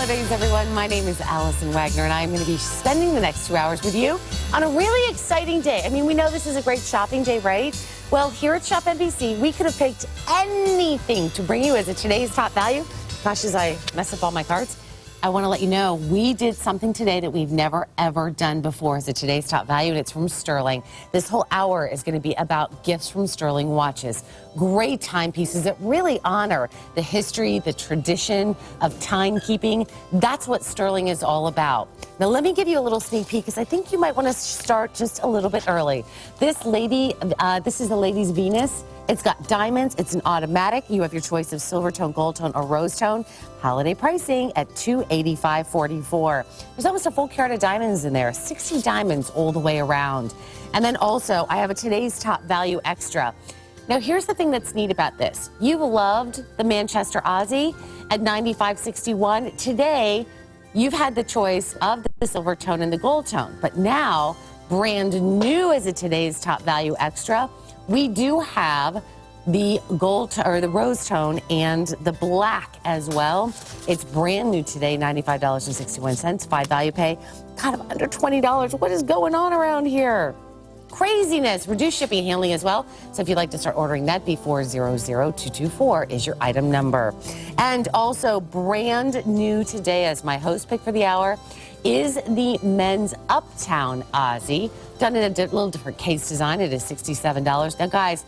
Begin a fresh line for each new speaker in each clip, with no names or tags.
holidays, everyone. My name is Allison Waggoner, and I'm going to be spending the next 2 hours with you on a really exciting day. I mean, we know this is a great shopping day, right? Well, here at ShopNBC, we could have picked anything to bring you as a today's top value. Gosh, as I mess up all my cards, I want to let you know we did something today that we've never, ever done before as a today's top value, and it's from Stuhrling. This whole hour is going to be about gifts from Stuhrling watches. Great timepieces that really honor the history, the tradition of timekeeping. That's what Stuhrling is all about. Now, let me give you a little sneak peek because I think you might want to start just a little bit early. This is the Lady's Venus. It's got diamonds. It's an automatic. You have your choice of silver tone, gold tone, or rose tone. Holiday pricing at $285.44. There's almost a full carat of diamonds in there, 60 diamonds all the way around. And then also, I have a today's top value extra. Now, here's the thing that's neat about this. You've loved the Manchester Aussie at $95.61. Today, you've had the choice of the silver tone and the gold tone. But now, brand new as a today's top value extra, we do have the gold or the rose tone and the black as well. It's brand new today, $95.61, 5 value pay, kind of under $20. What is going on around here? Craziness. Reduced shipping and handling as well. So if you'd like to start ordering that, B400224 is your item number. And also brand new today as my host pick for the hour is the men's Uptown Aussie. Done in a little different case design. It is $67. Now, guys,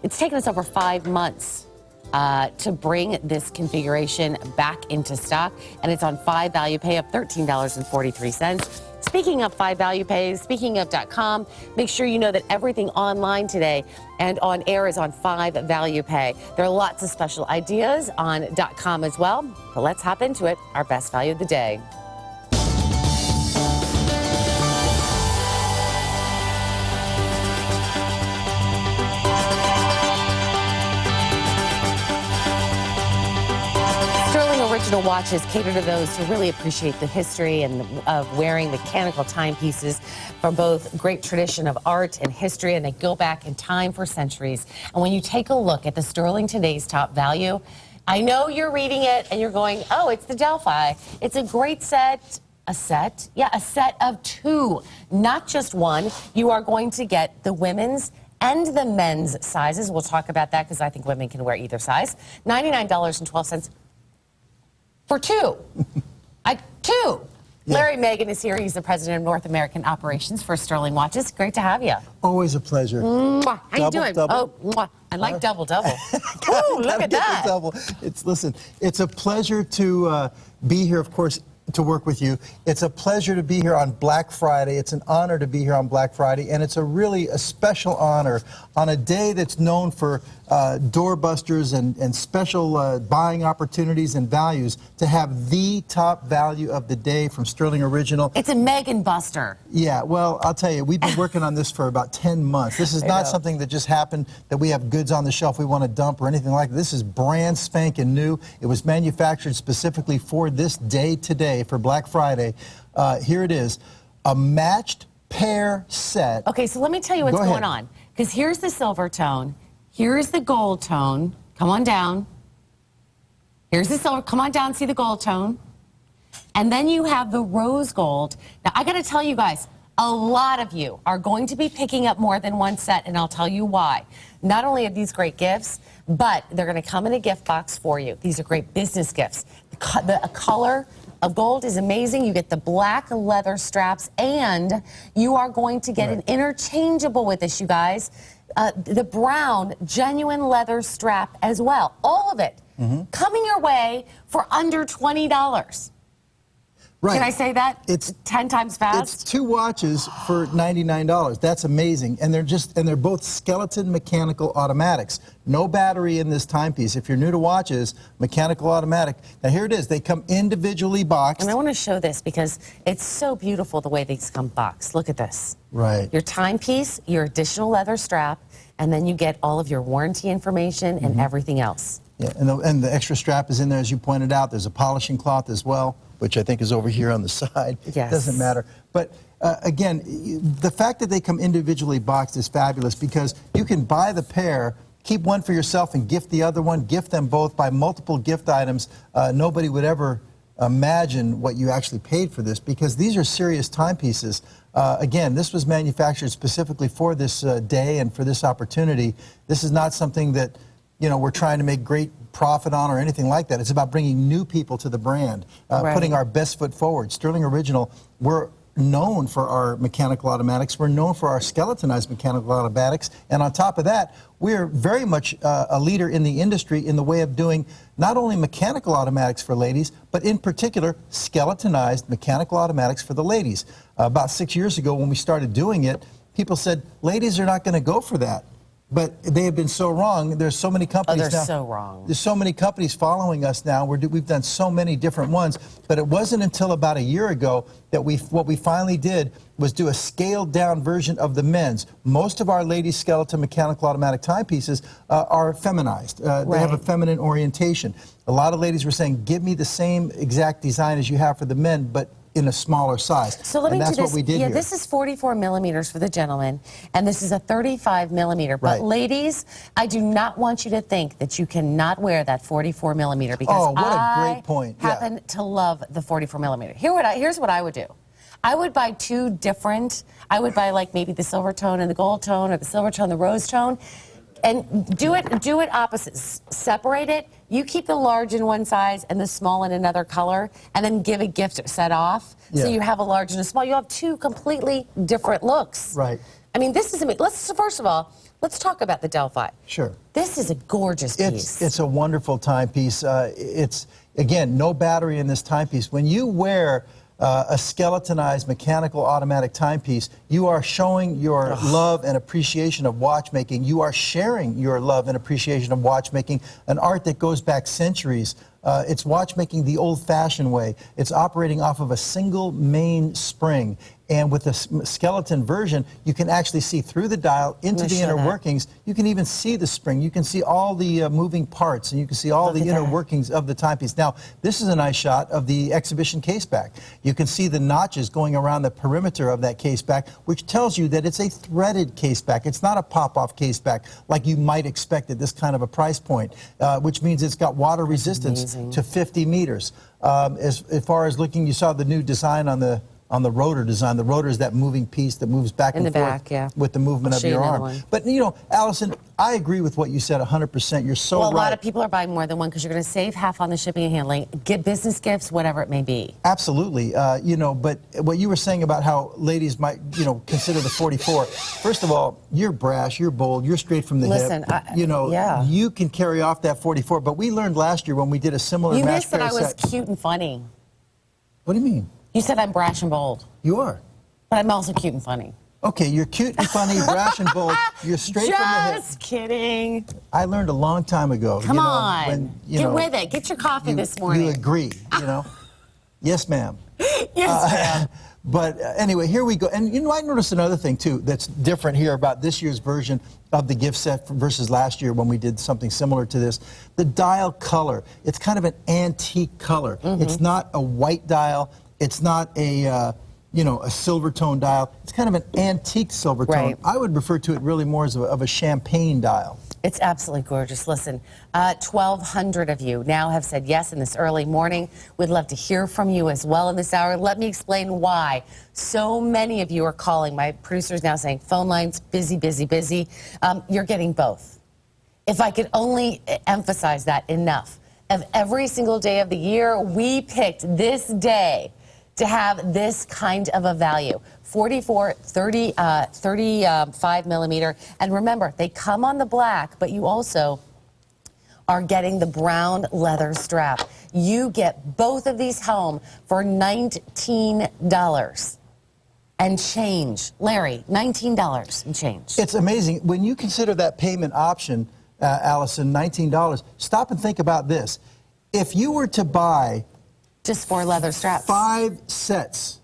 it's taken us over 5 months to bring this configuration back into stock, and it's on 5 value pay of $13.43. Speaking of 5 value pays, speaking of .com, make sure you know that everything online today and on air is on 5 value pay. There are lots of special ideas on .com as well, but let's hop into it. Our best value of the day. Original watches cater to those who really appreciate the history and of wearing mechanical timepieces from both great tradition of art and history, and they go back in time for centuries. And when you take a look at the Stuhrling today's top value, I know you're reading it and you're going, oh, it's the Delphi. It's a great set. A set of 2, not just 1. You are going to get the women's and the men's sizes. We'll talk about that because I think women can wear either size. $99.12. For 2. Two. Yeah. Larry Magen is here. He's the president of North American Operations for Stuhrling Watches. Great to have you.
Always a pleasure.
Mwah. How you doing?
Double.
Oh, I like double. Ooh, look at that.
Double. Listen, it's a pleasure to be here, of course, to work with you. It's a pleasure to be here on Black Friday. It's an honor to be here on Black Friday, and it's really a special honor on a day that's known for doorbusters and special buying opportunities and values to have the top value of the day from Stuhrling Original.
It's a Magen buster.
Yeah, well, I'll tell you, we've been working on this for about 10 months. This is not something that just happened, that we have goods on the shelf we want to dump or anything like that. This is brand spanking new. It was manufactured specifically for this day today, for Black Friday. Here it is, a matched pair set.
Okay, so let me tell you what's going on. Because here's the silver tone. Here's the gold tone. Come on down. Here's the silver. Come on down, see the gold tone. And then you have the rose gold. Now, I got to tell you guys, a lot of you are going to be picking up more than 1 set, and I'll tell you why. Not only are these great gifts, but they're going to come in a gift box for you. These are great business gifts. The color of gold is amazing. You get the black leather straps, and you are going to get an interchangeable with this, you guys. The brown genuine leather strap as well. All of it coming your way for under $20.
Right.
Can I say that?
It's
10 times fast.
It's 2 watches for $99. That's amazing, and they're both skeleton mechanical automatics. No battery in this timepiece. If you're new to watches, mechanical automatic. Now here it is. They come individually boxed.
And I want to show this because it's so beautiful the way these come boxed. Look at this.
Right.
Your timepiece, your additional leather strap, and then you get all of your warranty information and everything else.
Yeah, and the extra strap is in there, as you pointed out. There's a polishing cloth as well, which I think is over here on the side.
Yes.
Doesn't matter. But again, the fact that they come individually boxed is fabulous because you can buy the pair, keep one for yourself and gift the other one, gift them both, buy multiple gift items. Nobody would ever imagine what you actually paid for this, because these are serious timepieces. Again, this was manufactured specifically for this day and for this opportunity. This is not something that, you know, we're trying to make great profit on or anything like that. It's about bringing new people to the brand, putting our best foot forward. Stuhrling Original, we're known for our mechanical automatics. We're known for our skeletonized mechanical automatics. And on top of that, we're very much a leader in the industry in the way of doing not only mechanical automatics for ladies, but in particular, skeletonized mechanical automatics for the ladies. About 6 years ago when we started doing it, people said, ladies are not going to go for that. But they have been so wrong. There's so many companies now.
They're so wrong.
There's so many companies following us now. We've done so many different ones. But it wasn't until about a year ago that what we finally did was do a scaled down version of the men's. Most of our ladies' skeleton mechanical automatic timepieces are feminized. They have a feminine orientation. A lot of ladies were saying, give me the same exact design as you have for the men, but in a smaller size.
So let me do this.
What we did here.
This is 44 millimeters for the gentleman, and this is a 35 millimeter. But ladies, I do not want you to think that you cannot wear that 44 millimeter, because
what a great point.
happen to love the 44 millimeter. Here's what I would do. I would buy two different. I would buy like maybe the silver tone and the gold tone, or the silver tone, the rose tone, and do it opposites. Separate it. You keep the large in one size and the small in another color, and then give a gift set off. So you have a large and a small. You have two completely different looks.
Right.
I mean, this is amazing. First of all, let's talk about the Delphi.
Sure.
This is a gorgeous piece.
It's a wonderful timepiece. It's, again, no battery in this timepiece. When you wear a skeletonized mechanical automatic timepiece, you are showing your love and appreciation of watchmaking. You are sharing your love and appreciation of watchmaking, an art that goes back centuries. It's watchmaking the old-fashioned way. It's operating off of a single main spring. And with the skeleton version, you can actually see through the dial into the inner workings. You can even see the spring. You can see all the moving parts, and you can see all the inner workings of the timepiece. Now, this is a nice shot of the exhibition case back. You can see the notches going around the perimeter of that case back, which tells you that it's a threaded case back. It's not a pop-off case back like you might expect at this kind of a price point, which means it's got water resistance to 50 meters. As far as looking, you saw the new design on the rotor design. The rotor is that moving piece that moves back and forth with the movement of your arm. But, you know, Allison, I agree with what you said 100%. You're so right.
Well, a lot of people are buying more than one because you're going to save half on the shipping and handling, get business gifts, whatever it may be.
Absolutely. You know, but what you were saying about how ladies might, you know, consider the 44, first of all, you're brash, you're bold, you're straight from the hip. You know, you can carry off that 44. But we learned last year when we did a similar
You
match
missed that I was cute and funny.
What do you mean?
You said I'm brash and bold.
You are.
But I'm also cute and funny.
Okay, you're cute and funny, brash and bold. You're straight from the hip.
Just kidding.
I learned a long time ago.
Come on. Get with it. Get your coffee this morning.
You agree, you know? Yes, ma'am.
Yes, ma'am.
But anyway, here we go. And you know, I noticed another thing, too, that's different here about this year's version of the gift set versus last year when we did something similar to this. The dial color. It's kind of an antique color. It's not a white dial. It's not a, you know, a silver tone dial. It's kind of an antique silver tone. I would refer to it really more as of a champagne dial.
It's absolutely gorgeous. Listen, 1,200 of you now have said yes in this early morning. We'd love to hear from you as well in this hour. Let me explain why so many of you are calling. My producer's now saying phone lines, busy, busy, busy. You're getting both. If I could only emphasize that enough. Of every single day of the year, we picked this day to have this kind of a value. 44, 30, 35 millimeter. And remember, they come on the black, but you also are getting the brown leather strap. You get both of these home for $19 and change. Larry, $19 and change.
It's amazing. When you consider that payment option, Allison, $19, stop and think about this. If you were to buy
just 4 leather straps,
5 sets,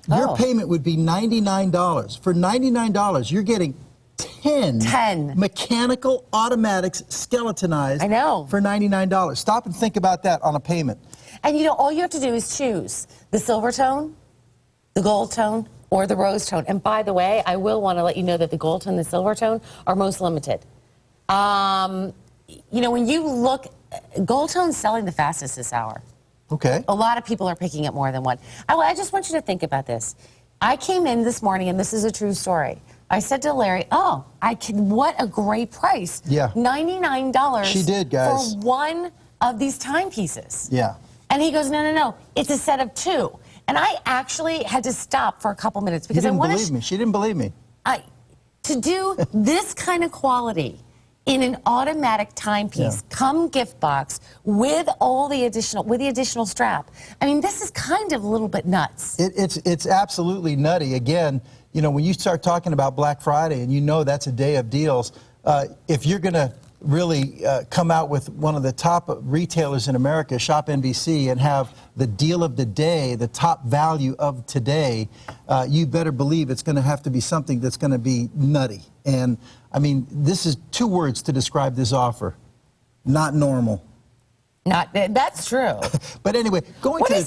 your payment would be $99. For $99, you're getting 10 mechanical automatics skeletonized for $99. Stop and think about that on a payment.
And you know, all you have to do is choose the silver tone, the gold tone, or the rose tone. And by the way, I will want to let you know that the gold tone and the silver tone are most limited. You know, when you look, gold tone's selling the fastest this hour.
Okay.
A lot of people are picking up more than one. I just want you to think about this. I came in this morning, and this is a true story. I said to Larry, what a great price.
Yeah.
$99
She did, guys.
for one of these timepieces.
Yeah.
And he goes, no, it's a set of two. And I actually had to stop for a couple minutes because
She didn't believe me.
To do this kind of quality in an automatic timepiece, come gift box with the additional strap. I mean, this is kind of a little bit nuts.
It's absolutely nutty. Again, you know, when you start talking about Black Friday and you know that's a day of deals, if you're going to really come out with one of the top retailers in America, ShopNBC, and have the deal of the day, the top value of today, you better believe it's going to have to be something that's going to be nutty. And I mean, this is two words to describe this offer: not normal.
That's true.
But anyway,
what is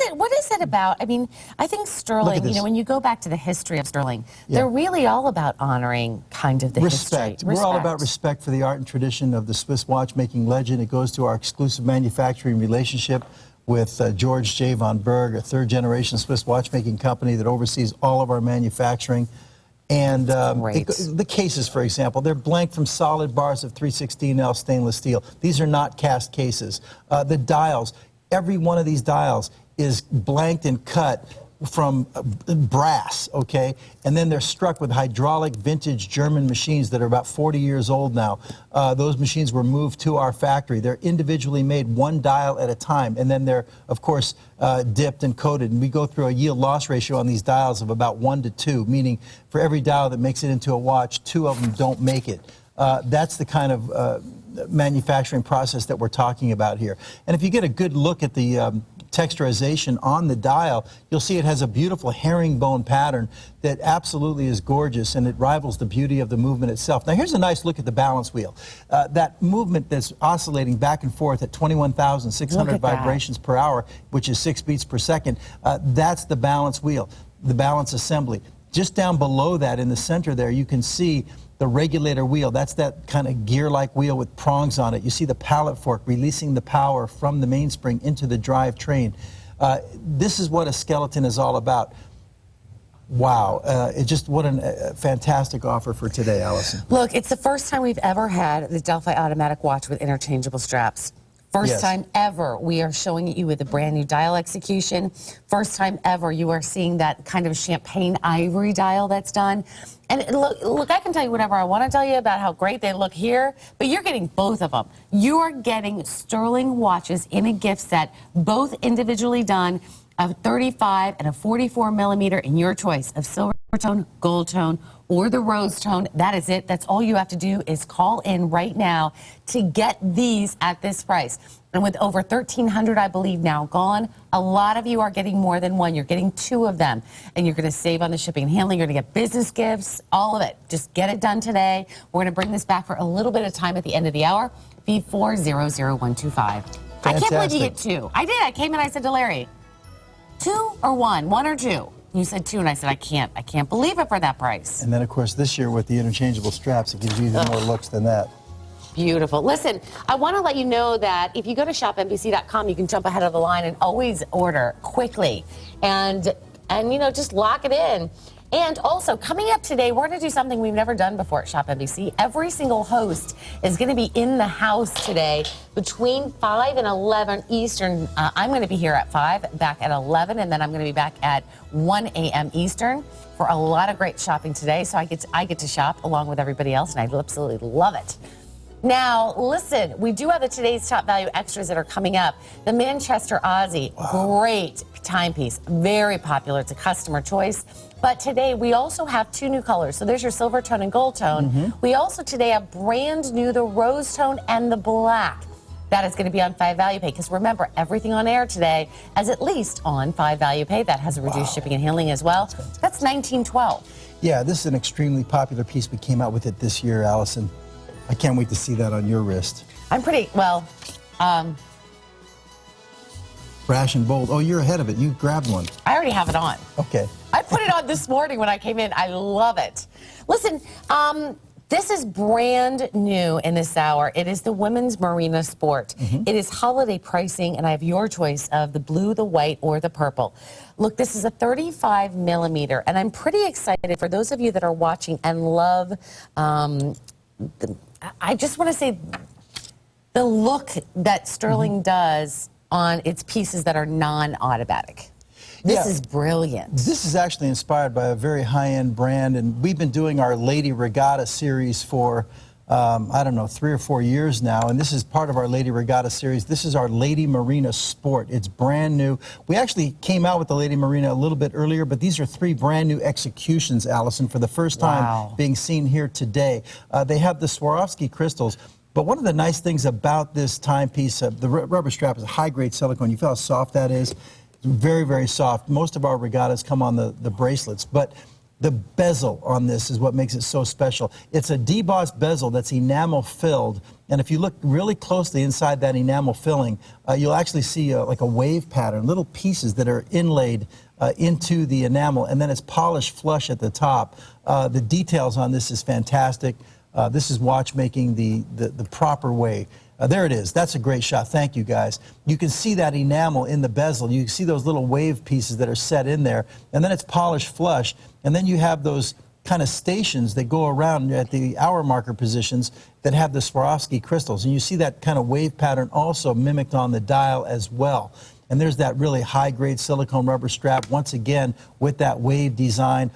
it about? I mean, I think Stuhrling, you know, when you go back to the history of Stuhrling, they're really all about honoring kind of the
respect.
history.
We're all about respect for the art and tradition of the Swiss watchmaking legend. It goes to our exclusive manufacturing relationship with George J. von Berg, a third-generation Swiss watchmaking company that oversees all of our manufacturing. And the cases, for example, they're blanked from solid bars of 316L stainless steel. These are not cast cases. The dials, every one of these dials is blanked and cut from brass, okay? And then they're struck with hydraulic vintage German machines that are about 40 years old now. Those machines were moved to our factory. They're individually made one dial at a time, and then they're, of course, dipped and coated. And we go through a yield loss ratio on these dials of about 1 to 2, meaning for every dial that makes it into a watch, 2 of them don't make it. That's the kind of manufacturing process that we're talking about here. And if you get a good look at the texturization on the dial, you'll see it has a beautiful herringbone pattern that absolutely is gorgeous, and it rivals the beauty of the movement itself. Now here's a nice look at the balance wheel. That movement that's oscillating back and forth at 21,600 vibrations per hour, which is 6 beats per second, that's the balance wheel, the balance assembly. Just down below that in the center there, you can see the regulator wheel. That's that kind of gear-like wheel with prongs on it. You see the pallet fork releasing the power from the mainspring into the drivetrain. This is what a skeleton is all about. Wow. What a fantastic offer for today, Allison.
Look, it's the first time we've ever had the Delphi automatic watch with interchangeable straps. First time ever we are showing it you with a brand new dial execution. First time ever you are seeing that kind of champagne ivory dial that's done. And look, I can tell you whatever I want to tell you about how great they look here, but you're getting both of them. You are getting Stuhrling watches in a gift set, both individually done, a 35 and a 44 millimeter in your choice of silver tone, gold tone, or the rose tone. That is it. That's all you have to do is call in right now to get these at this price. And with over 1,300, I believe, now gone, a lot of you are getting more than one. You're getting 2 of them, and you're going to save on the shipping and handling. You're going to get business gifts, all of it. Just get it done today. We're going to bring this back for a little bit of time at the end of the hour. B400125. I can't believe you get 2. I did. I came in, I said to Larry, 2 or 1? 1 or 2? You said 2, and I said, I can't believe it for that price.
And then, of course, this year with the interchangeable straps, it gives you even more looks than that.
Beautiful. Listen, I want to let you know that if you go to shopnbc.com, you can jump ahead of the line and always order quickly. And you know, just lock it in. And also, coming up today, we're going to do something we've never done before at ShopNBC. Every single host is going to be in the house today between 5 and 11 Eastern. I'm going to be here at 5, back at 11, and then I'm going to be back at 1 a.m. Eastern for a lot of great shopping today. So I get to shop along with everybody else, and I absolutely love it. Now, listen, we do have the Today's Top Value Extras that are coming up. The Manchester Aussie, great timepiece, very popular. It's a customer choice. But today, we also have 2 new colors. So there's your silver tone and gold tone. We also today have brand new, the rose tone and the black. That is going to be on 5 Value Pay. Because remember, everything on air today is at least on 5 Value Pay. That has a reduced shipping and handling as well. That's $19.12.
Yeah, this is an extremely popular piece. We came out with it this year, Allison. I can't wait to see that on your wrist.
I'm pretty,
brash and bold. Oh, you're ahead of it. You grabbed one.
I already have it on.
Okay.
I put it on this morning when I came in. I love it. Listen, This is brand new in this hour. It is the women's Marina Sport. It is holiday pricing, and I have your choice of the blue, the white, or the purple. Look, this is a 35 millimeter, and I'm pretty excited for those of you that are watching and love, I just want to say, the look that Stuhrling does on its pieces that are non-automatic. This is brilliant.
This is actually inspired by a very high-end brand, and we've been doing our Lady Regatta series for, I don't know, 3 or 4 years now, and this is part of our Lady Regatta series. This is our Lady Marina Sport. It's brand new. We actually came out with the Lady Marina a little bit earlier, but these are 3 brand new executions, Allison, for the first time being seen here today. They have the Swarovski crystals. But one of the nice things about this timepiece, the rubber strap is a high-grade silicone. You feel how soft that is? Very, very soft. Most of our regattas come on the bracelets, but the bezel on this is what makes it so special. It's a debossed bezel that's enamel filled, and if you look really closely inside that enamel filling, you'll actually see like a wave pattern, little pieces that are inlaid into the enamel, and then it's polished flush at the top. The details on this is fantastic. This is watchmaking the proper way. There it is. That's a great shot. Thank you, guys. You can see that enamel in the bezel. You can see those little wave pieces that are set in there. And then it's polished flush. And then you have those kind of stations that go around at the hour marker positions that have the Swarovski crystals. And you see that kind of wave pattern also mimicked on the dial as well. And there's that really high-grade silicone rubber strap, once again, with that wave design.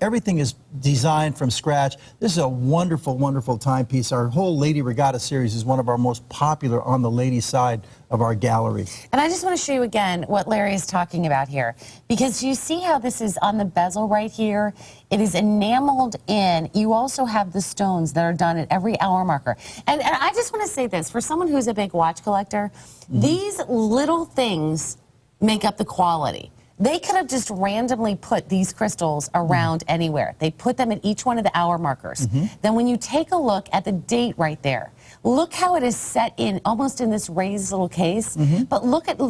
Everything is designed from scratch. This is a wonderful, wonderful timepiece. Our whole Lady Regatta series is one of our most popular on the lady side of our gallery.
And I just want to show you again what Larry is talking about here, because you see how this is on the bezel right here? It is enameled in. You also have the stones that are done at every hour marker. And I just want to say this, for someone who's a big watch collector, these little things make up the quality. They could have just randomly put these crystals around anywhere. They put them at each one of the hour markers. Then when you take a look at the date right there, look how it is set in, almost in this raised little case. But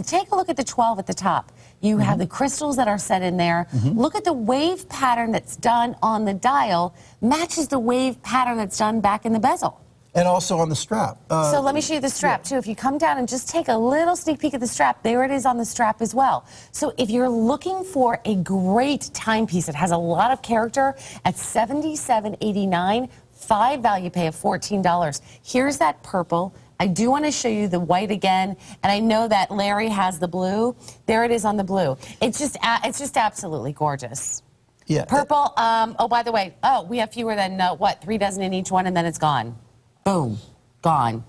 take a look at the 12 at the top. You have the crystals that are set in there. Look at the wave pattern that's done on the dial, matches the wave pattern that's done back in the bezel.
And also on the strap.
So let me show you the strap, too. If you come down and just take a little sneak peek at the strap, there it is on the strap as well. So if you're looking for a great timepiece that has a lot of character at $77.89, 5 value pay of $14. Here's that purple. I do want to show you the white again, and I know that Larry has the blue. There it is on the blue. It's just absolutely gorgeous.
Yeah.
Purple, oh, by the way, we have fewer than, 3 dozen in each one, and then it's gone. Boom, gone.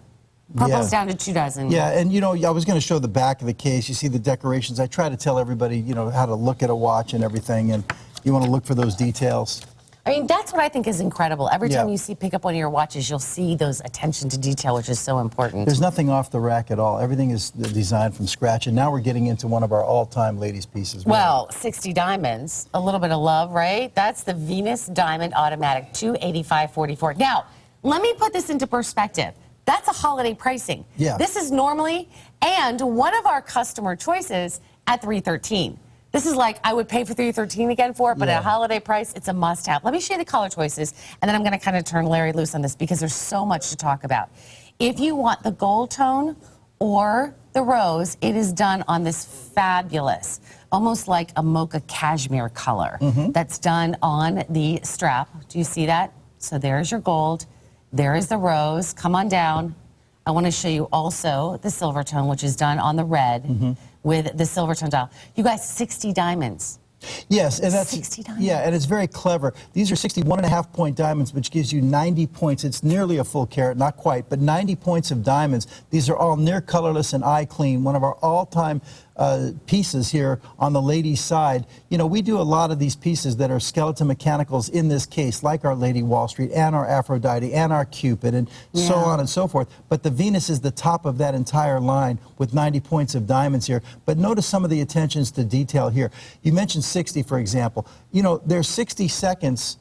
Purple's down to 2 dozen.
Yeah, and I was going to show the back of the case. You see the decorations. I try to tell everybody, how to look at a watch and everything, and you want to look for those details.
I mean, that's what I think is incredible. Every time you pick up one of your watches, you'll see those attention to detail, which is so important.
There's nothing off the rack at all. Everything is designed from scratch, and now we're getting into one of our all-time ladies' pieces.
Well, 60 diamonds, a little bit of love, right? That's the Venus Diamond Automatic, $285.44. Now, let me put this into perspective. That's a holiday pricing. This is normally, and one of our customer choices at $313. This is like, I would pay for $313 again for it, but at a holiday price, it's a must-have. Let me show you the color choices, and then I'm going to kind of turn Larry loose on this because there's so much to talk about. If you want the gold tone or the rose, it is done on this fabulous, almost like a mocha cashmere color that's done on the strap. Do you see that? So there's your gold. There is the rose. Come on down. I want to show you also the silver tone, which is done on the red with the silver tone dial. You guys, 60 diamonds.
Yes, and that's
60 diamonds.
Yeah, and it's very clever. These are 61.5 point diamonds, which gives you 90 points. It's nearly a full carat, not quite, but 90 points of diamonds. These are all near colorless and eye clean. One of our all-time pieces here on the ladies' side. We do a lot of these pieces that are skeleton mechanicals in this case, like our Lady Wall Street and our Aphrodite and our Cupid and so on and so forth. But the Venus is the top of that entire line with 90 points of diamonds here. But notice some of the attentions to detail here. You mentioned 60, for example. There's 60 seconds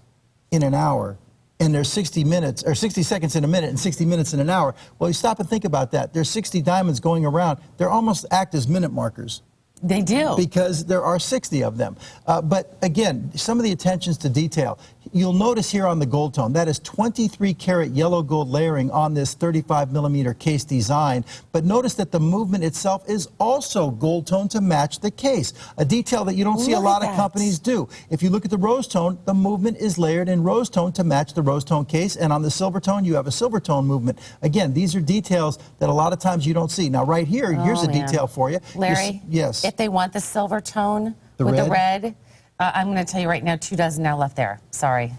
in an hour. And there's 60 minutes, or 60 seconds in a minute and 60 minutes in an hour. Well, you stop and think about that. There's 60 diamonds going around. They almost act as minute markers.
They do.
Because there are 60 of them. But again, some of the attentions to detail. You'll notice here on the gold tone, that is 23 karat yellow gold layering on this 35 millimeter case design. But notice that the movement itself is also gold tone to match the case. A detail that you don't see a lot of companies do. If you look at the rose tone, the movement is layered in rose tone to match the rose tone case. And on the silver tone, you have a silver tone movement. Again, these are details that a lot of times you don't see. Now, right here, here's a detail for you.
Larry,
yes.
If they want the silver tone with the red, I'm going to tell you right now, 2 dozen now left there. Sorry.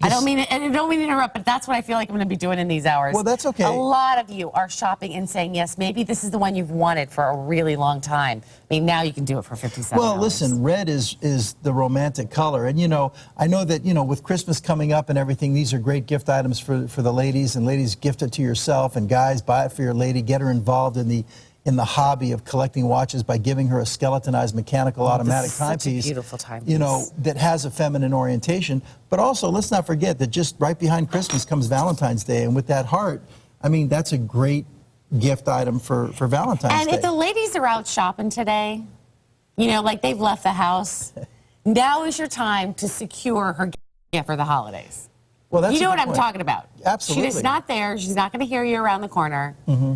I don't mean to interrupt, but that's what I feel like I'm going to be doing in these hours.
Well, that's okay.
A lot of you are shopping and saying, yes, maybe this is the one you've wanted for a really long time. I mean, now you can do it for $57.
Well, listen, red is the romantic color. And, you know, I know that, you know, with Christmas coming up and everything, these are great gift items for the ladies. And ladies, gift it to yourself. And guys, buy it for your lady. Get her involved in the hobby of collecting watches by giving her a skeletonized mechanical automatic timepiece,
beautiful timepiece,
you know, that has a feminine orientation. But also, let's not forget that just right behind Christmas comes Valentine's Day, and with that heart, I mean, that's a great gift item for Valentine's Day.
And if the ladies are out shopping today, you know, like they've left the house, now is your time to secure her gift for the holidays.
Well, that's
you know what I'm talking about.
Absolutely.
She's not there. She's not going to hear you around the corner.
Mm-hmm.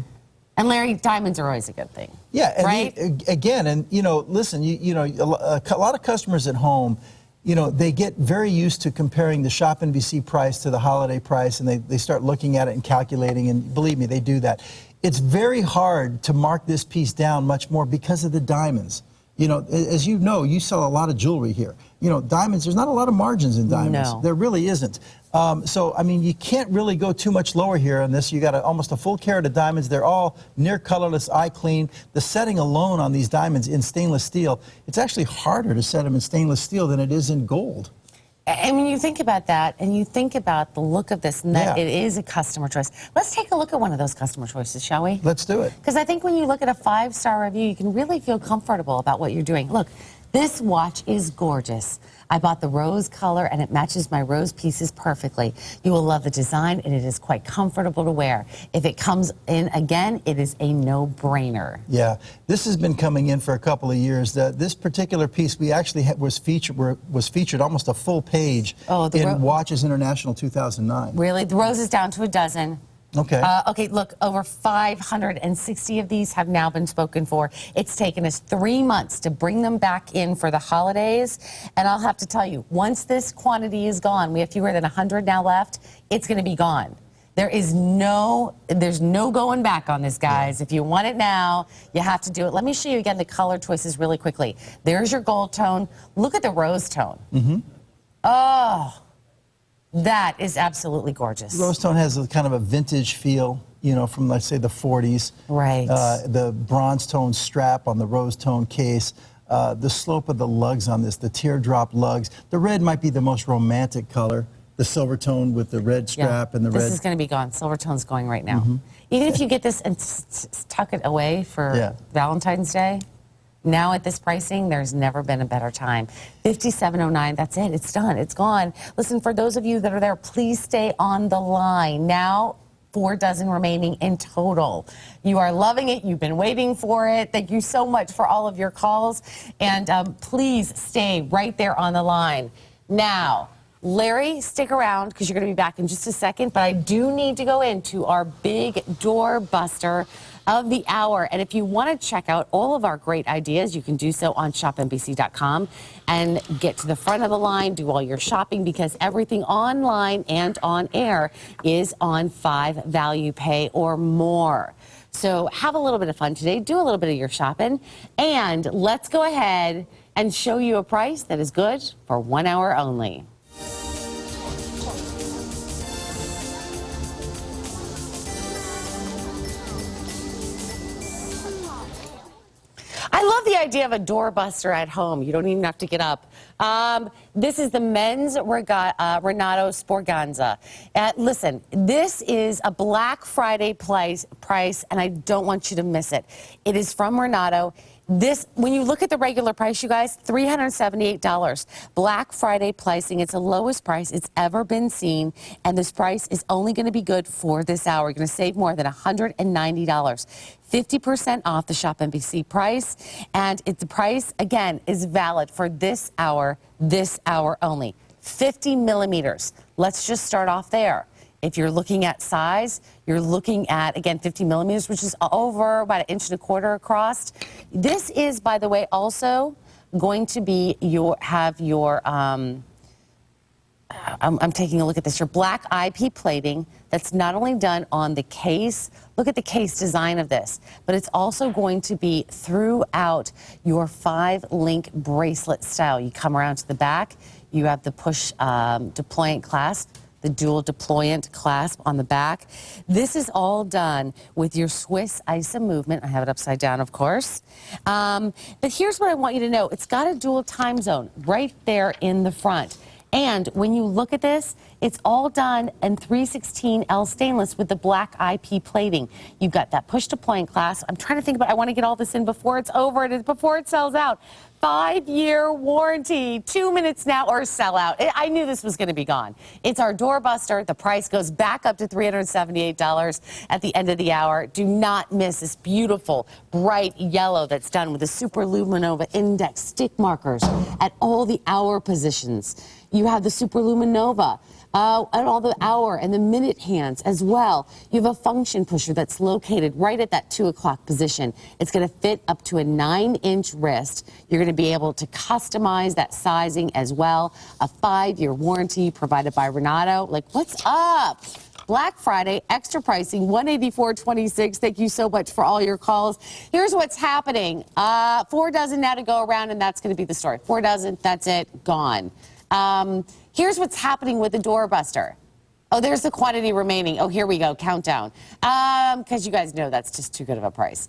And Larry, diamonds are always a good thing.
Yeah, and
right?
Again, and you know, listen, you know, a lot of customers at home, you know, they get very used to comparing the ShopNBC price to the holiday price, and they start looking at it and calculating, and believe me, they do that. It's very hard to mark this piece down much more because of the diamonds. You know, as you know, you sell a lot of jewelry here. You know, diamonds, there's not a lot of margins in diamonds.
No.
There really isn't. So, I mean, you can't really go too much lower here on this. You got almost a full carat of diamonds. They're all near colorless, eye clean. The setting alone on these diamonds in stainless steel, it's actually harder to set them in stainless steel than it is in gold.
And when you think about that, and you think about the look of this, and that it is a customer choice. Let's take a look at one of those customer choices, shall we?
Let's do it.
Because I think when you look at a 5-star review, you can really feel comfortable about what you're doing. Look, this watch is gorgeous. I bought the rose color, and it matches my rose pieces perfectly. You will love the design, and it is quite comfortable to wear. If it comes in again, it is a no-brainer.
Yeah, this has been coming in for a couple of years. This particular piece, we actually was featured almost a full page in Watches International 2009.
Really? The rose is down to a dozen.
Okay.
Okay, look, over 560 of these have now been spoken for. It's taken us 3 months to bring them back in for the holidays. And I'll have to tell you, once this quantity is gone, we have fewer than 100 now left, it's going to be gone. There's no going back on this, guys. If you want it now, you have to do it. Let me show you again the color choices really quickly. There's your gold tone. Look at the rose tone. Mm-hmm. Oh. That is absolutely gorgeous.
Rose tone has a kind of a vintage feel, you know, from, let's say, the 40s.
Right.
The bronze tone strap on the rose tone case, the slope of the lugs on this, the teardrop lugs. The red might be the most romantic color, the silver tone with the red strap and the red.
This is going to be gone. Silver tone's going right now. Mm-hmm. Even if you get this and tuck it away for Valentine's Day, now at this pricing, there's never been a better time. $57.09, that's it. It's done. It's gone. Listen, for those of you that are there, please stay on the line. Now, 4 dozen remaining in total. You are loving it. You've been waiting for it. Thank you so much for all of your calls. And please stay right there on the line. Now, Larry, stick around because you're going to be back in just a second. But I do need to go into our big door buster of the hour. And if you want to check out all of our great ideas, you can do so on shopnbc.com and get to the front of the line, do all your shopping, because everything online and on air is on 5 value pay or more. So have a little bit of fun today, do a little bit of your shopping, and let's go ahead and show you a price that is good for 1 hour only. I love the idea of a doorbuster at home. You don't even have to get up. This is the men's Renato Sporganza. Listen, this is a Black Friday price, and I don't want you to miss it. It is from Renato. This, when you look at the regular price, you guys, $378. Black Friday pricing, it's the lowest price it's ever been seen, and this price is only going to be good for this hour. You're going to save more than $190. 50% off the ShopNBC price, and the price, again, is valid for this hour only. 50 millimeters. Let's just start off there. If you're looking at size, you're looking at, again, 50 millimeters, which is over about 1.25 inches across. This is, by the way, also going to be I'm taking a look at this, your black IP plating that's not only done on the case, look at the case design of this, but it's also going to be throughout your 5-link bracelet style. You come around to the back, you have the push deployant clasp, the dual deployant clasp on the back. This is all done with your Swiss ISA movement. I have it upside down, of course. But here's what I want you to know. It's got a dual time zone right there in the front. And when you look at this, it's all done in 316L stainless with the black IP plating. You've got that push deployant clasp. I'm trying to think about, I want to get all this in before it's over and before it sells out. 5-year warranty, 2 minutes now or sell out. I knew this was going to be gone. It's our doorbuster. The price goes back up to $378 at the end of the hour. Do not miss this beautiful, bright yellow that's done with the Super Luminova Index stick markers at all the hour positions. You have the Super Luminova and all the hour and the minute hands as well. You have a function pusher that's located right at that 2 o'clock position. It's going to fit up to a 9-inch wrist. You're going to be able to customize that sizing as well. A 5-year warranty provided by Renato. Like, what's up? Black Friday, extra pricing, $184.26. Thank you so much for all your calls. Here's what's happening. 4 dozen now to go around, and that's going to be the story. 4 dozen, that's it, gone. Here's what's happening with the doorbuster. Oh, there's the quantity remaining. Oh, here we go, countdown. Because you guys know that's just too good of a price.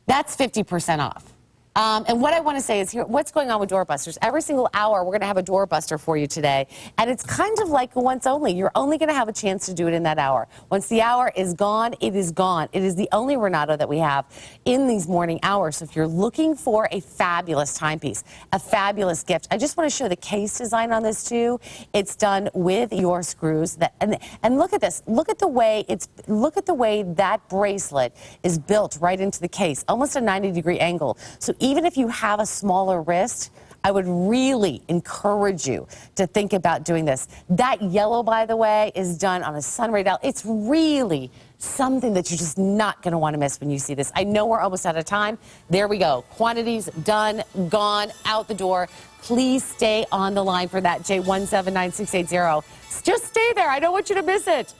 That's 50% off. And what I want to say is here, what's going on with doorbusters? Every single hour, we're going to have a doorbuster for you today. And it's kind of like once only. You're only going to have a chance to do it in that hour. Once the hour is gone, it is gone. It is the only Renato that we have in these morning hours. So if you're looking for a fabulous timepiece, a fabulous gift, I just want to show the case design on this too. It's done with your screws. And look at this. Look at the way that bracelet is built right into the case, almost a 90-degree angle. So even if you have a smaller wrist, I would really encourage you to think about doing this. That yellow, by the way, is done on a sunray dial. It's really something that you're just not going to want to miss when you see this. I know we're almost out of time. There we go. Quantities done, gone, out the door. Please stay on the line for that, J179680. Just stay there. I don't want you to miss it.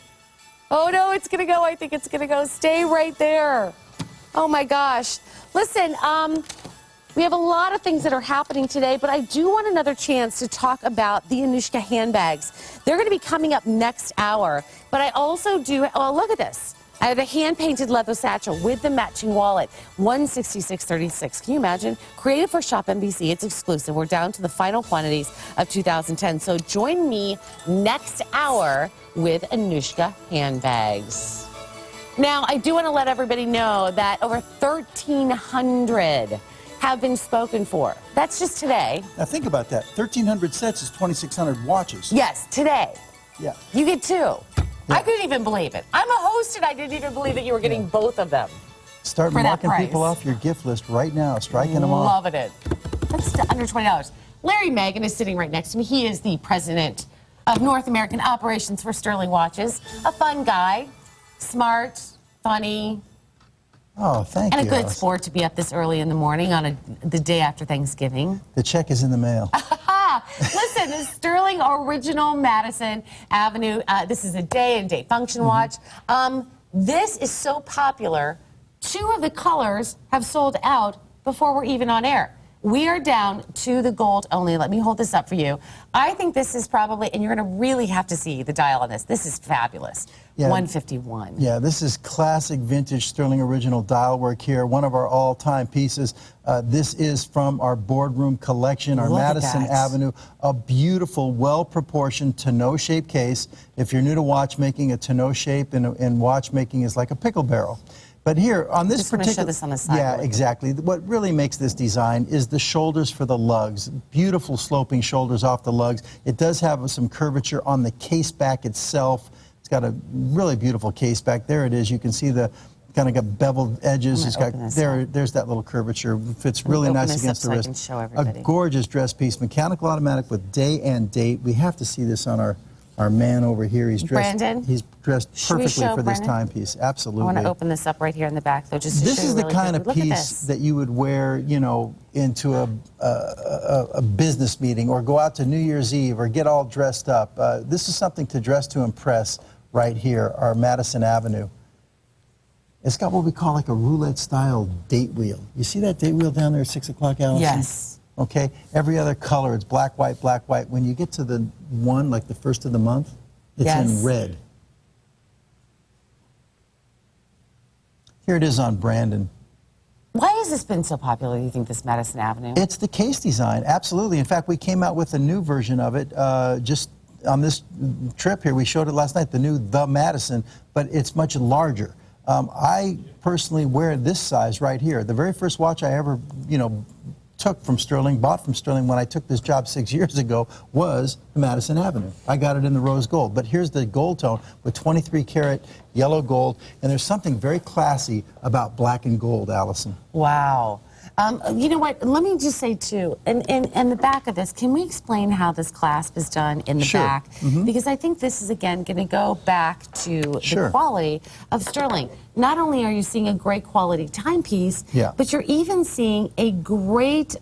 Oh, no, it's going to go. I think it's going to go. Stay right there. Oh, my gosh. Listen, we have a lot of things that are happening today, but I do want another chance to talk about the Anushka handbags. They're going to be coming up next hour, but I also do, oh, look at this. I have a hand-painted leather satchel with the matching wallet, $166.36. Can you imagine? Created for ShopNBC. It's exclusive. We're down to the final quantities of 2010. So join me next hour with Anushka handbags. Now, I do want to let everybody know that over 1,300 have been spoken for. That's just today.
Now think about that. 1,300 sets is 2,600 watches.
Yes, today.
Yeah.
You get 2. Yeah.
Yeah.
I couldn't even believe it. I'm a host and I didn't even believe that you were getting both of them.
Start
for
marking
that price.
people off your gift list right now, striking them off.
Loving it. That's under $20. Larry Magen is sitting right next to me. He is the president of North American Operations for Stuhrling Watches. A fun guy, smart, funny.
Oh, thank you.
And a good
Allison.
sport to be up this early in the morning on the day after Thanksgiving.
The check is in the mail.
Listen, the Stuhrling Original Madison Avenue. This is a day and date function watch. This is so popular. 2 of the colors have sold out before we're even on air. We are down to the gold only. Let me hold this up for you. I think this is probably, and you're going to really have to see the dial on this. This is fabulous. Yeah. 151.
Yeah, this is classic vintage Stuhrling original dial work here. One of our all-time pieces. This is from our boardroom collection, our Madison Avenue. A beautiful, well-proportioned tonneau shape case. If you're new to watchmaking, a tonneau shape in watchmaking is like a pickle barrel. But here, on this particular...
Show this on the side.
Yeah, exactly. What really makes this design is the shoulders for the lugs. Beautiful sloping shoulders off the lugs. It does have some curvature on the case back itself. It's got a really beautiful case back. There it is. You can see the kind of got beveled edges. It's got there's that little curvature. Fits really nice against the wrist.
So I can show everybody.
A gorgeous dress piece, mechanical automatic with day and date. We have to see this on our man over here. He's dressed.
Brandon,
he's dressed perfectly for this
Brandon?
timepiece. Absolutely.
I want to open this up right here in the back, though, just to
This
show
is
you
the
really
kind of
quickly.
piece that you would wear, you know, into a business meeting, or go out to New Year's Eve, or get all dressed up. This is something to dress to impress right here, our Madison Avenue. It's got what we call like a roulette-style date wheel. You see that date wheel down there at 6 o'clock, Allison?
Yes.
Okay. Every other color, it's black, white, black, white. When you get to the one, like the first of the month, it's in red. Here it is on Brandon.
Why has this been so popular, do you think, this Madison Avenue?
It's the case design, absolutely. In fact, we came out with a new version of it just on this trip here. We showed it last night, the new The Madison, but it's much larger. I personally wear this size right here. The very first watch I ever, you know, bought from Stuhrling when I took this job 6 years ago was the Madison Avenue. I got it in the rose gold, but here's the gold tone with 23 karat yellow gold, and there's something very classy about black and gold, Allison.
Wow. You know what? Let me just say, too, in the back of this, can we explain how this clasp is done in the back? Because I think this is, again, going to go back to the quality of Stuhrling. Not only are you seeing a great quality timepiece, but you're even seeing a great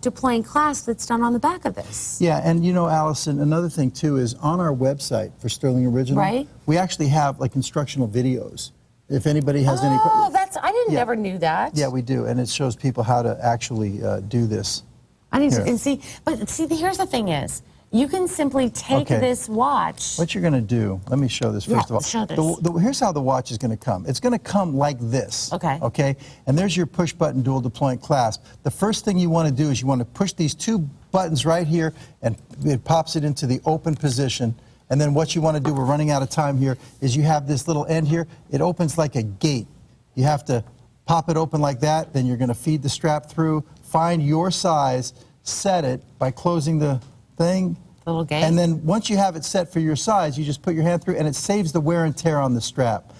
deploying clasp that's done on the back of this.
Yeah, and you know, Allison, another thing, too, is on our website for Stuhrling Original, we actually have, like, instructional videos. If anybody has any...
Oh, I never knew that.
Yeah, we do, and it shows people how to actually do this.
I need to, and see, but see, here's the thing is, you can simply take this watch.
What you're going to do, let me show this first of all.
Show this.
Here's how the watch is going to come. It's going to come like this. Okay? And there's your push button dual deploying clasp. The first thing you want to do is you want to push these two buttons right here, and it pops it into the open position. And then what you want to do, we're running out of time here, is you have this little end here. It opens like a gate. You have to pop it open like that, then you're going to feed the strap through, find your size, set it by closing the thing.
Little gate.
And then once you have it set for your size, you just put your hand through, and it saves the wear and tear on the strap.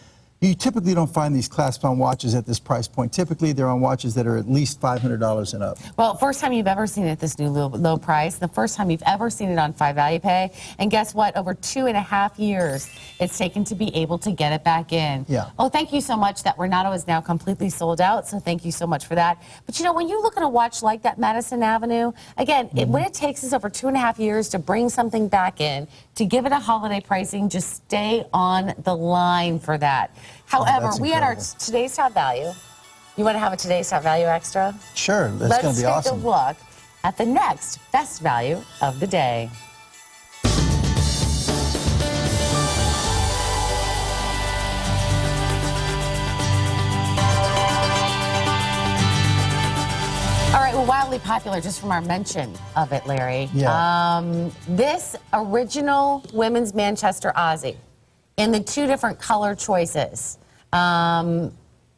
You typically don't find these clasps on watches at this price point. Typically, they're on watches that are at least $500 and up.
Well, first time you've ever seen it at this new low price, the first time you've ever seen it on 5 Value Pay, and guess what? Over 2.5 years it's taken to be able to get it back in.
Yeah.
Oh, thank you so much. That Renato is now completely sold out, so thank you so much for that. But you know, when you look at a watch like that Madison Avenue, again, when it takes us over 2.5 years to bring something back in, to give it a holiday pricing, just stay on the line for that. However, we had our today's top value. You want to have a today's top value extra?
Sure, that's going to be awesome.
Let's take a look at the next best value of the day. All right, well, wildly popular just from our mention of it, Larry. This original women's Manchester Aussie in the 2 different color choices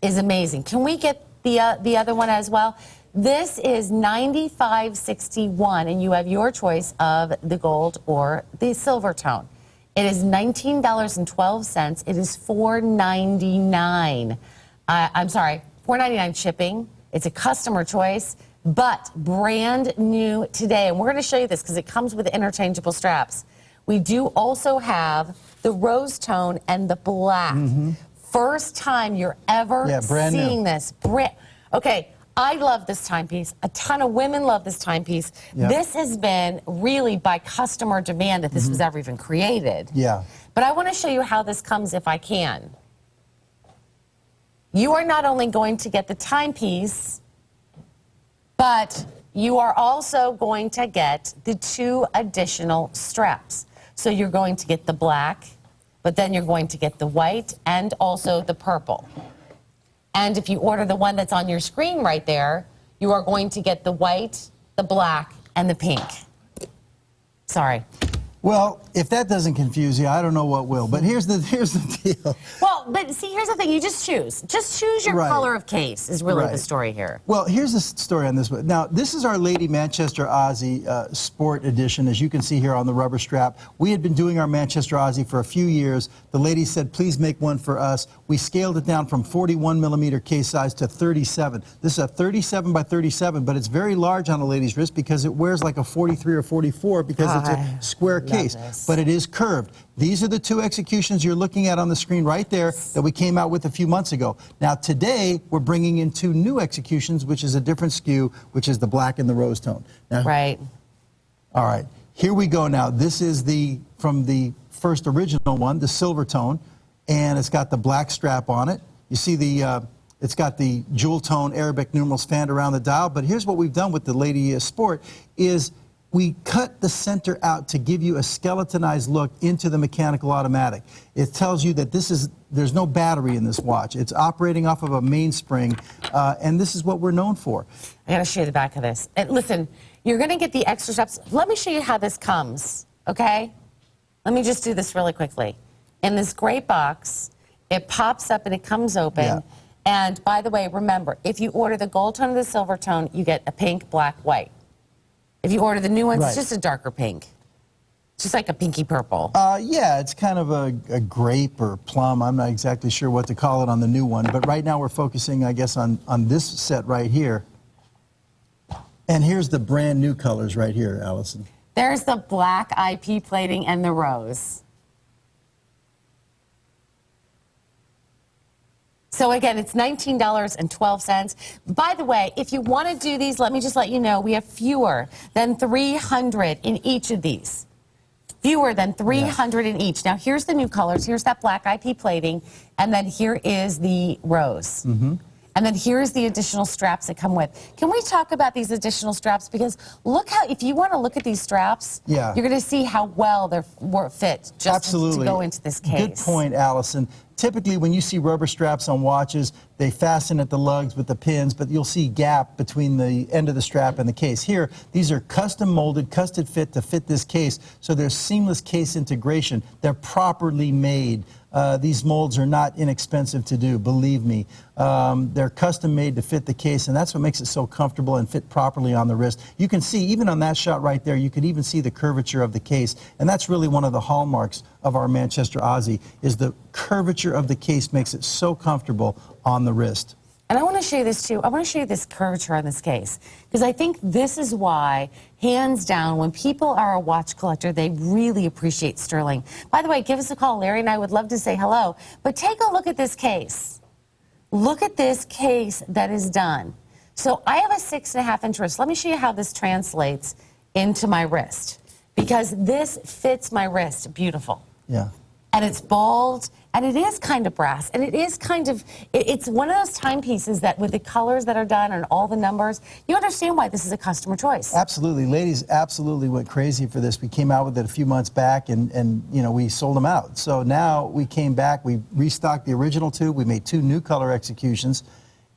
is amazing. Can we get the other one as well? This is $95.61, and you have your choice of the gold or the silver tone. It is $19.12. It is $4.99. I'm sorry, $4.99 shipping. It's a customer choice, but brand new today. And we're going to show you this because it comes with interchangeable straps. We do also have the rose tone and the black. First time you're ever seeing this. Okay, I love this timepiece. A ton of women love this timepiece. This has been really by customer demand that this was ever even created. But I want to show you how this comes if I can. You are not only going to get the timepiece, but you are also going to get the 2 additional straps. So you're going to get the black, but then you're going to get the white and also the purple. And if you order the one that's on your screen right there, you are going to get the white, the black, and the pink. Sorry.
Well, if that doesn't confuse you, I don't know what will. But here's the deal.
Well, but see, here's the thing. You just choose. Just choose your
Right.
color of case is really
Right.
the story here.
Well, here's the story on this one. Now, this is our Lady Manchester Aussie Sport Edition, as you can see here on the rubber strap. We had been doing our Manchester Aussie for a few years. The lady said, please make one for us. We scaled it down from 41 millimeter case size to 37. This is a 37 by 37, but it's very large on a lady's wrist because it wears like a 43 or 44 because it's a square case,
this.
but it is curved. These are the two executions you're looking at on the screen right there that we came out with a few months ago. Now today we're bringing in two new executions, which is a different SKU, which is the black and the rose tone. Now,
Right.
all right, here we go now. This is from the first original one, the silver tone, and it's got the black strap on it. You see it's got the jewel tone Arabic numerals fanned around the dial, but here's what we've done with the Lady Sport is we cut the center out to give you a skeletonized look into the mechanical automatic. It tells you that there's no battery in this watch. It's operating off of a mainspring, and this is what we're known for.
I got to show you the back of this. And listen, you're going to get the extra steps. Let me show you how this comes, okay? Let me just do this really quickly. In this great box, it pops up and it comes open.
Yeah.
And by the way, remember, if you order the gold tone or the silver tone, you get a pink, black, white. If you order the new ones,
Right.
it's just a darker pink. Just like a pinky purple.
Yeah, it's kind of a grape or plum. I'm not exactly sure what to call it on the new one, but right now we're focusing, I guess, on this set right here. And here's the brand new colors right here, Allison.
There's the black IP plating and the rose. So again, it's $19.12. By the way, if you want to do these, let me just let you know, we have fewer than 300 in each of these. Fewer than 300 in each. Now, here's the new colors. Here's that black IP plating, and then here is the rose. And then here's the additional straps that come with. Can we talk about these additional straps? Because look how, if you want to look at these straps,
Yeah.
you're going to see how well they're fit just
Absolutely.
to go into this case.
Good point, Allison. Typically, when you see rubber straps on watches, they fasten at the lugs with the pins, but you'll see gap between the end of the strap and the case. Here, these are custom molded, custom fit to fit this case, so there's seamless case integration. They're properly made. These molds are not inexpensive to do, believe me. They're custom made to fit the case, and that's what makes it so comfortable and fit properly on the wrist. You can see, even on that shot right there, you can even see the curvature of the case, and that's really one of the hallmarks of our Manchester Aussie, is the curvature of the case makes it so comfortable on the wrist.
And I want to show you this too. I want to show you this curvature on this case, because I think this is why, hands down, when people are a watch collector, they really appreciate Stuhrling. By the way, give us a call. Larry and I would love to say hello. But take a look at this case. Look at this case that is done. So I have a 6.5-inch wrist. Let me show you how this translates into my wrist, because this fits my wrist beautiful.
Yeah.
And it's bald, and it is kind of brass, and it is kind of, it's one of those timepieces that with the colors that are done and all the numbers, you understand why this is a customer choice.
Absolutely. Ladies absolutely went crazy for this. We came out with it a few months back, and you know, we sold them out. So now we came back, we restocked the original two, we made two new color executions,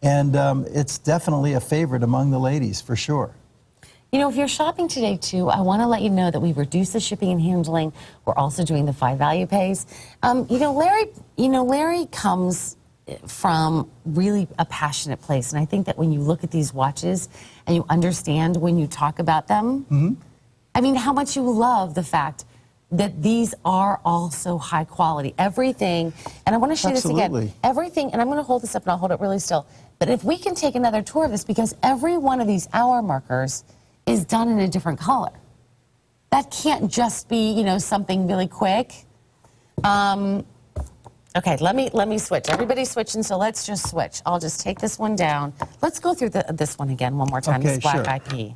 and it's definitely a favorite among the ladies, for sure.
You know, if you're shopping today, too, I want to let you know that we've reduced the shipping and handling. We're also doing the 5 value pays. Larry comes from really a passionate place, and I think that when you look at these watches and you understand when you talk about them, I mean, how much you love the fact that these are also high quality. Everything, and I want to show you this again. Everything, and I'm going to hold this up and I'll hold it really still. But if we can take another tour of this, because every one of these hour markers is done in a different color. That can't just be, you know, something really quick. Okay, let me switch. Everybody's switching, so let's just switch. I'll just take this one down. Let's go through this one again one more time.
Okay,
this black
sure.
IP.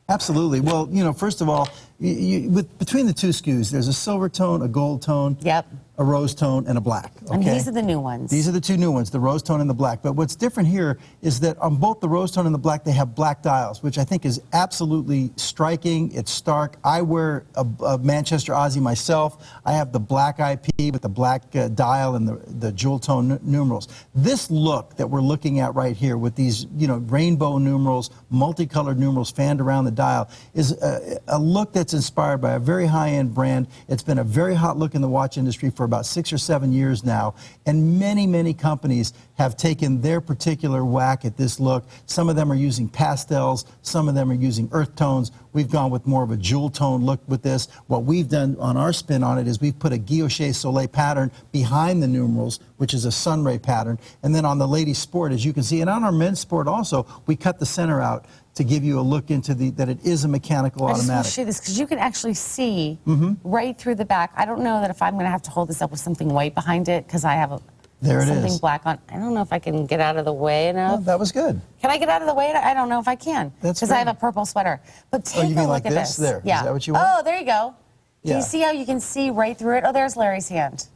Absolutely. Well, you know, first of all, between the two SKUs, there's a silver tone, a gold tone,
Yep.
a rose tone, and a black. Okay?
And these are the new ones.
These are the two new ones, the rose tone and the black. But what's different here is that on both the rose tone and the black, they have black dials, which I think is absolutely striking. It's stark. I wear a Manchester Aussie myself. I have the black IP with the black dial and the jewel tone numerals. This look that we're looking at right here with these, you know, rainbow numerals, multicolored numerals fanned around the dial is a look that's It's inspired by a very high-end brand. It's been a very hot look in the watch industry for about 6 or 7 years now, and many, many companies have taken their particular whack at this look. Some of them are using pastels, some of them are using earth tones. We've gone with more of a jewel tone look with this. What we've done on our spin on it is we've put a guilloche soleil pattern behind the numerals, which is a sunray pattern, and then on the ladies' sport, as you can see, and on our men's sport also, we cut the center out to give you a look into that it is a mechanical automatic.
I just want to show you this because you can actually see right through the back. I don't know that if I'm going to have to hold this up with something white behind it because I have something black on. I don't know if I can get out of the way enough.
Oh, that was good.
Can I get out of the way? I don't know if I can.
That's
because I have a purple sweater. But take
you mean
a
like
look at
this? There.
Yeah.
Is that what you want?
Oh, there you go.
Yeah.
Do you see how you can see right through it? Oh, there's Larry's hand.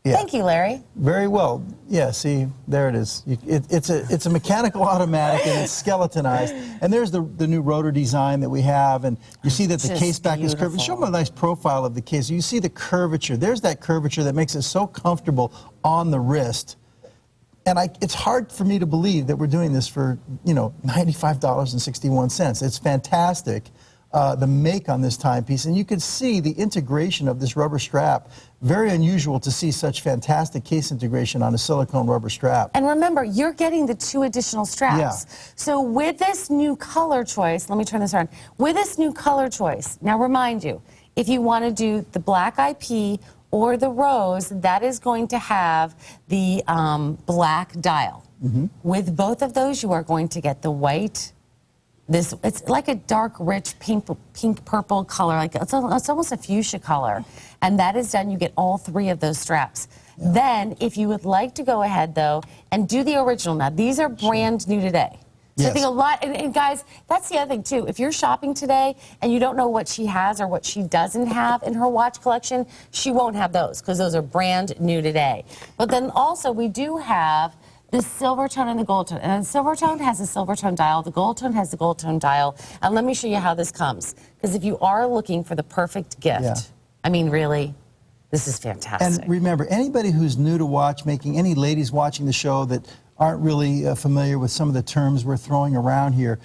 Yeah.
Thank you, Larry.
Very well. Yeah, see, there it is. It's a mechanical automatic, and it's skeletonized. And there's the new rotor design that we have, and you see that the
Just
case back is curved. Show them a nice profile of the case. You see the curvature. There's that curvature that makes it so comfortable on the wrist. And it's hard for me to believe that we're doing this for, $95.61. It's fantastic. The make on this timepiece, and you can see the integration of this rubber strap. Very unusual to see such fantastic case integration on a silicone rubber strap.
And remember, you're getting the 2 additional straps.
Yeah.
So with this new color choice, let me turn this around. With this new color choice, now remind you, if you want to do the black IP or the rose, that is going to have the black dial. With both of those, you are going to get the white. It's like a dark, rich pink purple color, like it's almost a fuchsia color, and that is done. You get all 3 of those straps. Yeah. Then, if you would like to go ahead though and do the original, now these are brand new today. So
yes.
I think a lot, and guys, that's the other thing too. If you're shopping today and you don't know what she has or what she doesn't have in her watch collection, she won't have those because those are brand new today. But then also we do have the silver tone and the gold tone. And the silver tone has a silver tone dial. The gold tone has the gold tone dial. And let me show you how this comes. Because if you are looking for the perfect gift, I mean, really, this is fantastic.
And remember, anybody who's new to watchmaking, any ladies watching the show that aren't really familiar with some of the terms we're throwing around here,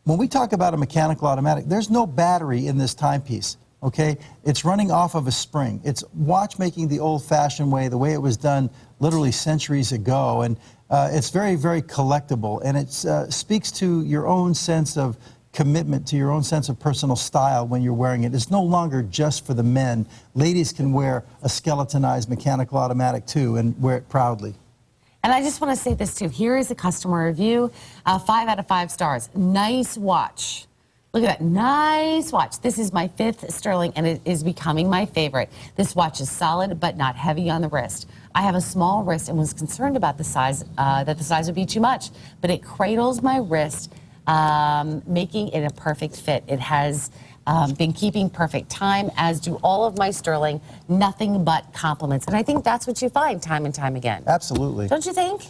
when we talk about a mechanical automatic, there's no battery in this timepiece. Okay, it's running off of a spring. It's watchmaking the old-fashioned way, the way it was done literally centuries ago, and it's very, very collectible, and it speaks to your own sense of commitment, to your own sense of personal style when you're wearing it. It's no longer just for the men. Ladies can wear a skeletonized mechanical automatic too, and wear it proudly.
And I just want to say this too. Here is a customer review, 5 out of 5 stars. Nice watch. Look at that, nice watch. This is my 5th Stuhrling, and it is becoming my favorite. This watch is solid, but not heavy on the wrist. I have a small wrist and was concerned about the size, that the size would be too much, but it cradles my wrist, making it a perfect fit. It has been keeping perfect time, as do all of my Stuhrling. Nothing but compliments. And I think that's what you find time and time again.
Absolutely.
Don't you think?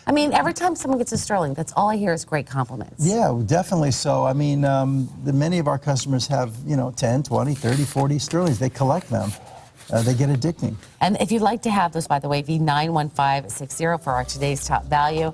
I mean, every time someone gets a Stuhrling, that's all I hear is great compliments.
Yeah, definitely so. I mean, many of our customers have, 10, 20, 30, 40 Stuhrlings. They collect them. They get addicting. And
if you'd like to have those, by the way, V91560 for our today's top value.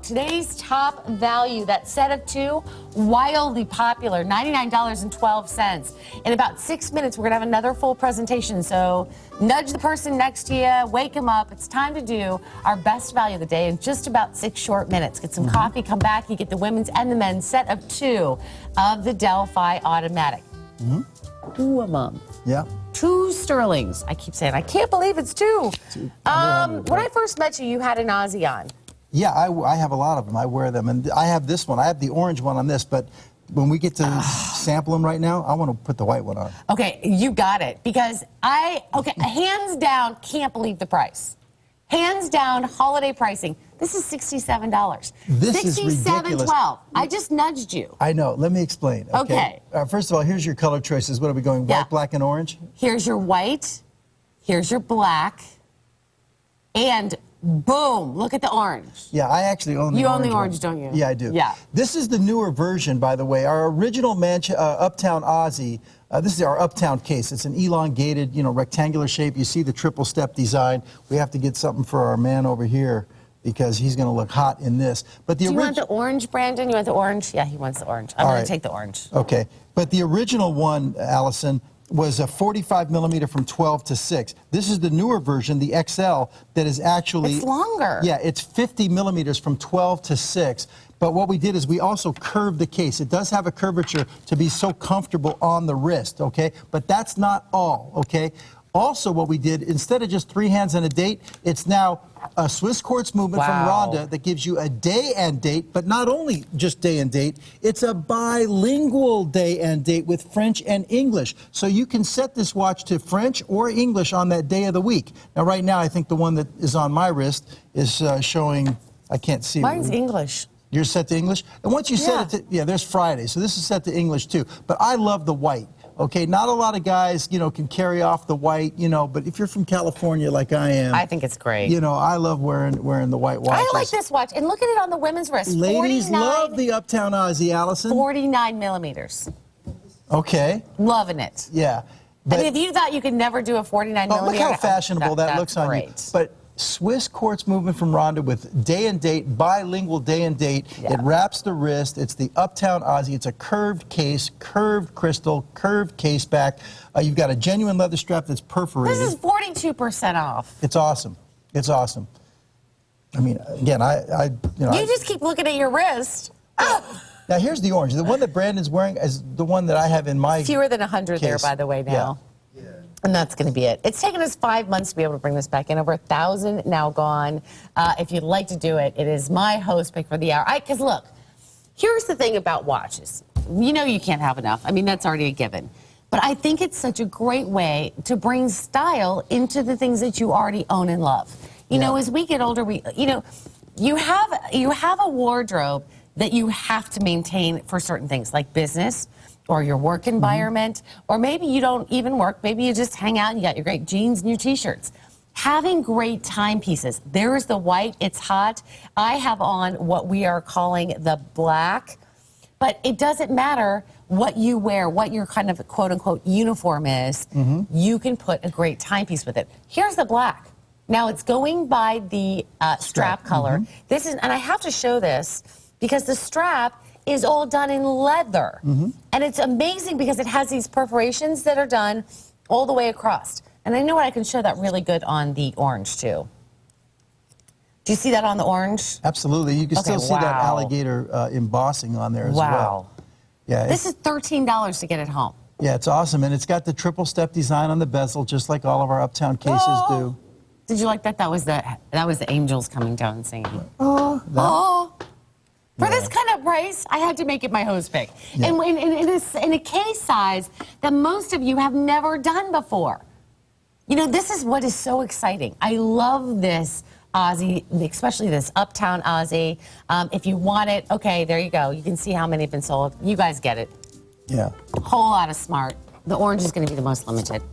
Today's top value, that set of 2, wildly popular, $99.12. In about 6 minutes, we're going to have another full presentation. So nudge the person next to you, wake them up. It's time to do our best value of the day in just about 6 short minutes. Get some coffee, come back, you get the women's and the men's set of 2 of the Delphi automatic. 2 a month.
Yeah.
2 Stuhrlings. I keep saying, I can't believe it's 2. When I first met you, you had an Aussie on.
Yeah, I have a lot of them. I wear them. And I have this one. I have the orange one on this, but when we get to sample them right now, I want to put the white one on. Okay,
you got it. Because hands down, can't believe the price. Hands down, holiday pricing. This is $67.
This is ridiculous.
$67.12. I just nudged you.
I know. Let me explain. Okay. First of all, here's your color choices. What are we going? White, black, and orange?
Here's your white. Here's your black. And boom, look at the orange.
Yeah, I actually own the orange.
You own the orange, don't you?
Yeah, I do.
Yeah.
This is the newer version, by the way. Our original Uptown Aussie, this is our Uptown case. It's an elongated, rectangular shape. You see the triple step design. We have to get something for our man over here because he's going to look hot in this. But the
Do you want the orange, Brandon? You want the orange? Yeah, he wants the orange. I'm going to take the orange.
Okay. But the original one, Allison, was a 45 millimeter from 12 to 6. This is the newer version, the XL, that is actually...
It's longer.
Yeah, it's 50 millimeters from 12 to 6. But what we did is we also curved the case. It does have a curvature to be so comfortable on the wrist, okay? But that's not all, okay? Also, what we did, instead of just 3 hands and a date, it's now a Swiss quartz movement from Rhonda that gives you a day and date, but not only just day and date, it's a bilingual day and date with French and English. So you can set this watch to French or English on that day of the week. Now, right now, I think the one that is on my wrist is showing, I can't see.
Mine's English.
You're set to English? And once you set it to, there's Friday, so this is set to English too. But I love the white. Okay, not a lot of guys, can carry off the white, but if you're from California like I am,
I think it's great.
I love wearing the white watches.
I like this watch, and look at it on the women's wrist.
Ladies love the Uptown Aussie, Allison.
49 millimeters.
Okay.
Loving it.
Yeah.
But, if you thought you could never do a 49 millimeter,
look how fashionable that looks on you. But Swiss quartz movement from Rhonda with day and date, bilingual day and date. Yeah. It wraps the wrist. It's the Uptown Aussie. It's a curved case, curved crystal, curved case back. You've got a genuine leather strap that's perforated.
This is 42% off.
It's awesome. It's awesome. I mean, again,
You just keep looking at your wrist.
Now, here's the orange. The one that Brandon's wearing is the one that I have in my
Fewer than 100 there, by the way, now. Yeah. And that's going to be it. It's taken us 5 months to be able to bring this back in. Over 1,000 now gone. If you'd like to do it, it is my host pick for the hour. Because look, here's the thing about watches. You can't have enough. I mean, that's already a given. But I think it's such a great way to bring style into the things that you already own and love. You know, as we get older, you have a wardrobe that you have to maintain for certain things, like business, or your work environment, or maybe you don't even work, maybe you just hang out and you got your great jeans and your t-shirts. Having great timepieces. There's the white, it's hot. I have on what we are calling the black, but it doesn't matter what you wear, what your kind of quote-unquote uniform is, you can put a great timepiece with it. Here's the black. Now it's going by the strap color. This is, and I have to show this because the strap is all done in leather. And it's amazing because it has these perforations that are done all the way across. And I know I can show that really good on the orange too. Do you see that on the orange?
Absolutely. You can still see that alligator embossing on there as well. Yeah.
This is $13 to get it home.
Yeah, it's awesome. And it's got the triple step design on the bezel, just like all of our Uptown cases do.
Did you like that? That was the angels coming down and singing. For this kind of price, I had to make it my hose pick. And in a case size that most of you have never done before. This is what is so exciting. I love this Aussie, especially this Uptown Aussie. If you want it, okay, there you go. You can see how many have been sold. You guys get it. Yeah. A whole lot of smart. The orange is going to be the most limited.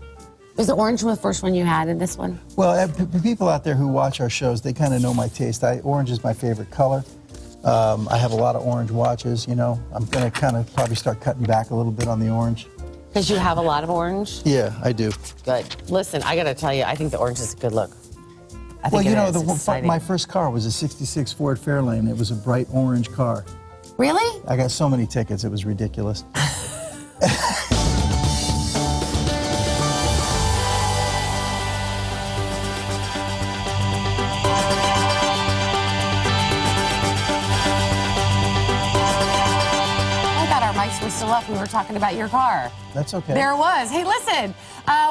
Was the orange the first one you had in this one?
Well, people out there who watch our shows, they kind of know my taste. Orange is my favorite color. I have a lot of orange watches, I'm going to kind of probably start cutting back a little bit on the orange.
Because you have a lot of orange?
Yeah, I do.
Good. Listen, I got to tell you, I think the orange is a good look.
Well, my first car was a 66 Ford Fairlane. It was a bright orange car.
Really?
I got so many tickets, it was ridiculous.
We're still up. We were talking about your car.
That's okay.
There it was. Hey, listen,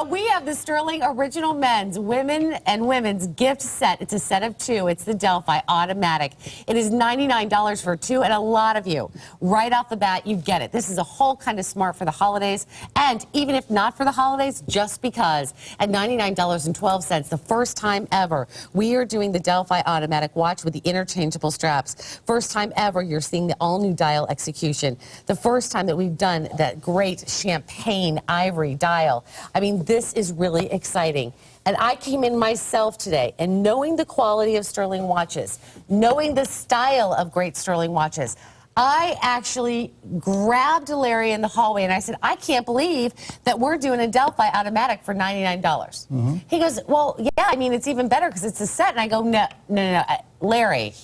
we have the Stuhrling Original Men's Women and Women's Gift Set. It's a set of 2. It's the Delphi Automatic. It is $99 for 2, and a lot of you, right off the bat, you get it. This is a whole kind of smart for the holidays, and even if not for the holidays, just because at $99.12, the first time ever, we are doing the Delphi Automatic watch with the interchangeable straps. First time ever, you're seeing the all-new dial execution. The first time that we've done that great champagne ivory dial. I mean, this is really exciting. And I came in myself today, and knowing the quality of Stuhrling watches, knowing the style of great Stuhrling watches, I actually grabbed Larry in the hallway and I said, I can't believe that we're doing a Delphi automatic for $99. He goes, well, yeah, I mean, it's even better because it's a set. And I go, no, Larry,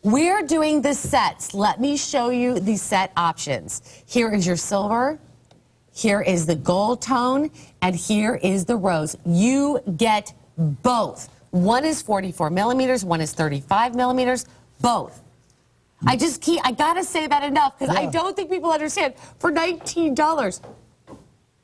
we're doing the sets. Let me show you the set options. Here is your silver, here is the gold tone, and here is the rose. You get both. One is 44 millimeters, one is 35 millimeters, both. I gotta say that enough because I don't think people understand. For $19.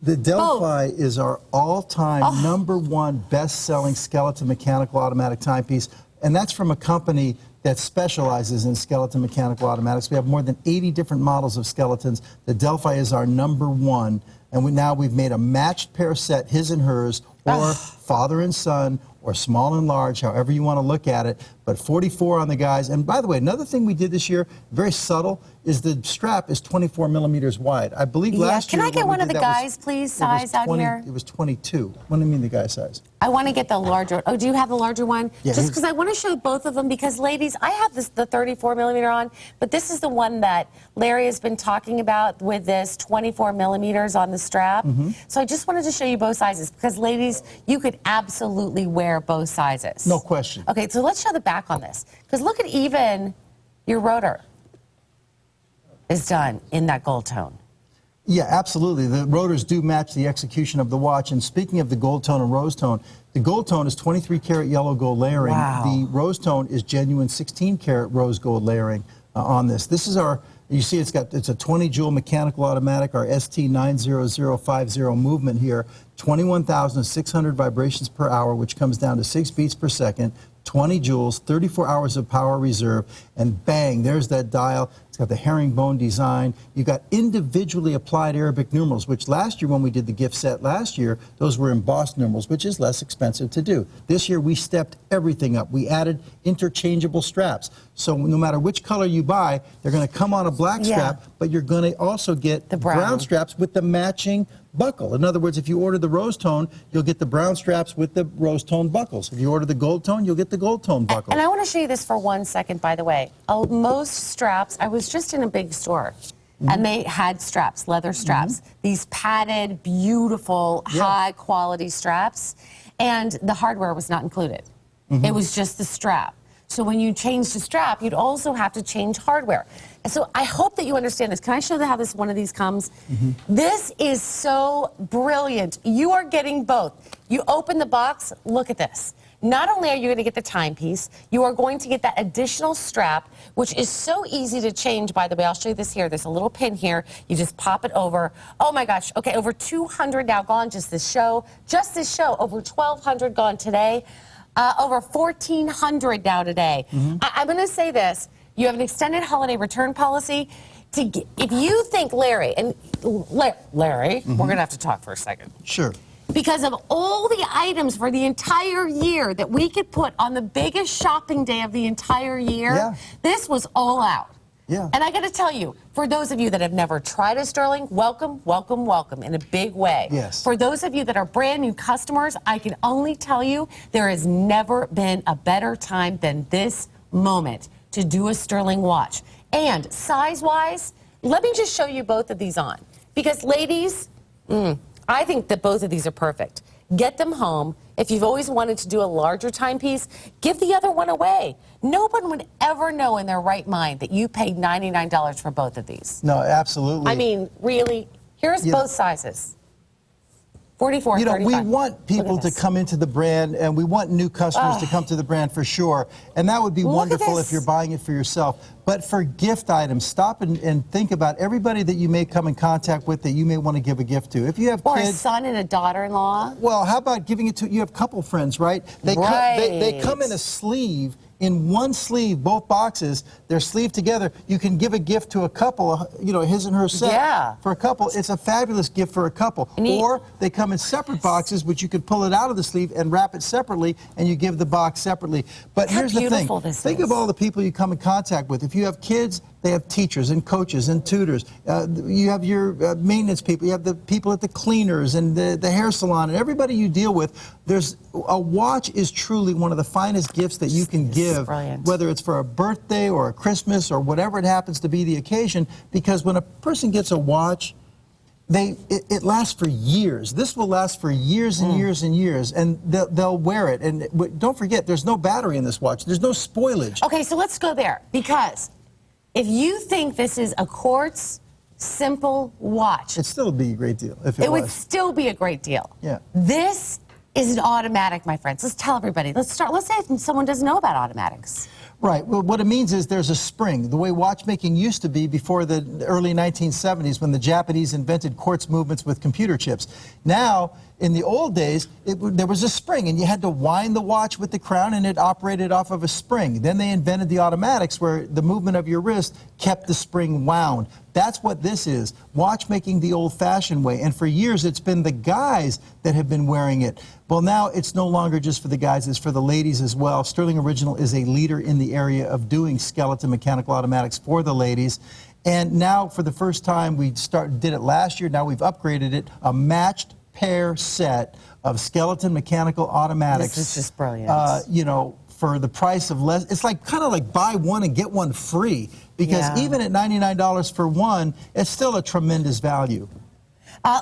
The Delphi is our all-time #1 best-selling skeleton mechanical automatic timepiece, and that's from a company that specializes in skeleton mechanical automatics. We have more than 80 different models of skeletons. The Delphi is our #1, and we've made a matched pair set, his and hers, or father and son, or small and large, however you want to look at it, but 44 on the guys. And by the way, another thing we did this year, very subtle, is the strap is 24 millimeters wide. I believe last year.
Can I get one of the guys, please, size out here?
It was 22. What do you mean the guy size?
I want to get the larger. Oh, do you have the larger one?
Yeah,
just because I want to show both of them because, ladies, I have the 34 millimeter on, but this is the one that Larry has been talking about with this 24 millimeters on the strap. So I just wanted to show you both sizes because, ladies, you could absolutely wear both sizes.
No question.
Okay, so let's show the back on this because look at even your rotor is done in that gold tone.
Yeah, absolutely. The rotors do match the execution of the watch. And speaking of the gold tone and rose tone, the gold tone is 23 karat yellow gold layering.
Wow.
The rose tone is genuine 16 karat rose gold layering on this. This is our, you see it's a 20 joule mechanical automatic, our ST90050 movement here, 21,600 vibrations per hour, which comes down to 6 beats per second, 20 joules, 34 hours of power reserve, and bang, there's that dial. It's got the herringbone design. You got individually applied Arabic numerals, which last year when we did the gift set last year, those were embossed numerals, which is less expensive to do. This year we stepped everything up. We added interchangeable straps. So no matter which color you buy, they're going to come on a black strap, but you're going to also get the brown straps with the matching buckle. In other words, if you order the rose tone, you'll get the brown straps with the rose tone buckles. If you order the gold tone, you'll get the gold tone buckle.
And I want to show you this for 1 second, by the way. Most straps, I was just in a big store, and they had straps, leather straps, these padded, beautiful, high-quality straps, and the hardware was not included. It was just the strap. So when you change the strap, you'd also have to change hardware. And so I hope that you understand this. Can I show you how one of these comes? This is so brilliant. You are getting both. You open the box, look at this. Not only are you going to get the timepiece, you are going to get that additional strap, which is so easy to change, by the way. I'll show you this here. There's a little pin here. You just pop it over. Oh, my gosh. Okay, over 200 now gone just this show. Just this show, over 1,200 gone today. Over 1,400 now today. I'm going to say this. You have an extended holiday return policy. If you think, Larry, and Larry, we're going to have to talk for a second.
Sure.
Because of all the items for the entire year that we could put on the biggest shopping day of the entire year, this was all out.
Yeah.
And I got to tell you, for those of you that have never tried a Stuhrling, welcome, welcome, welcome in a big way.
Yes.
For those of you that are brand new customers, I can only tell you there has never been a better time than this moment to do a Stuhrling watch. And size-wise, let me just show you both of these on. Because ladies, I think that both of these are perfect. Get them home. If you've always wanted to do a larger timepiece, give the other one away. No one would ever know in their right mind that you paid $99 for both of these.
No, absolutely.
I mean, really, here's both sizes. 44,
you know,
35.
we want people to come into the brand, and we want new customers to come to the brand for sure. And that would be wonderful if you're buying it for yourself. But for gift items, stop and think about everybody that you may come in contact with that you may want to give a gift to. If you have kids,
a son and a daughter-in-law.
Well, how about giving it to, you have couple friends, right? They come in a sleeve. In one sleeve, both boxes, they're sleeved together. You can give a gift to a couple, you know, his and her set. For a couple, it's a fabulous gift for a couple. Or they come in separate boxes, which you could pull it out of the sleeve and wrap it separately, and you give the box separately. But here's the thing. Think of all the people you come in contact with. If you have kids, They have teachers and coaches and tutors. You have your maintenance people. You have the people at the cleaners and the hair salon and everybody you deal with. A watch is truly one of the finest gifts that you can give, whether it's for a birthday or a Christmas or whatever it happens to be the occasion, because when a person gets a watch, it lasts for years. This will last for years and years and years, and they'll wear it. And don't forget, there's no battery in this watch. There's no spoilage.
Okay, so let's go there, because if you think this is a quartz, simple watch,
it'd still be a great deal if it was.
It would still be a great deal.
Yeah.
This is an automatic, my friends. Let's tell everybody. Let's say if someone doesn't know about automatics.
Right. Well, what it means is there's a spring. The way watchmaking used to be before the early 1970s, when the Japanese invented quartz movements with computer chips. Now, in the old days, there was a spring, and you had to wind the watch with the crown, and it operated off of a spring. Then they invented the automatics, where the movement of your wrist kept the spring wound. That's what this is, watchmaking the old-fashioned way. And for years, it's been the guys that have been wearing it. Well, now it's no longer just for the guys, it's for the ladies as well. Stuhrling Original is a leader in the area of doing skeleton mechanical automatics for the ladies. And now, for the first time, did it last year, now we've upgraded it, a matched pair set of skeleton mechanical automatics.
This is just brilliant.
You know, for the price of less, it's like kind of like buy one and get one free, because even at $99 for one, it's still a tremendous value.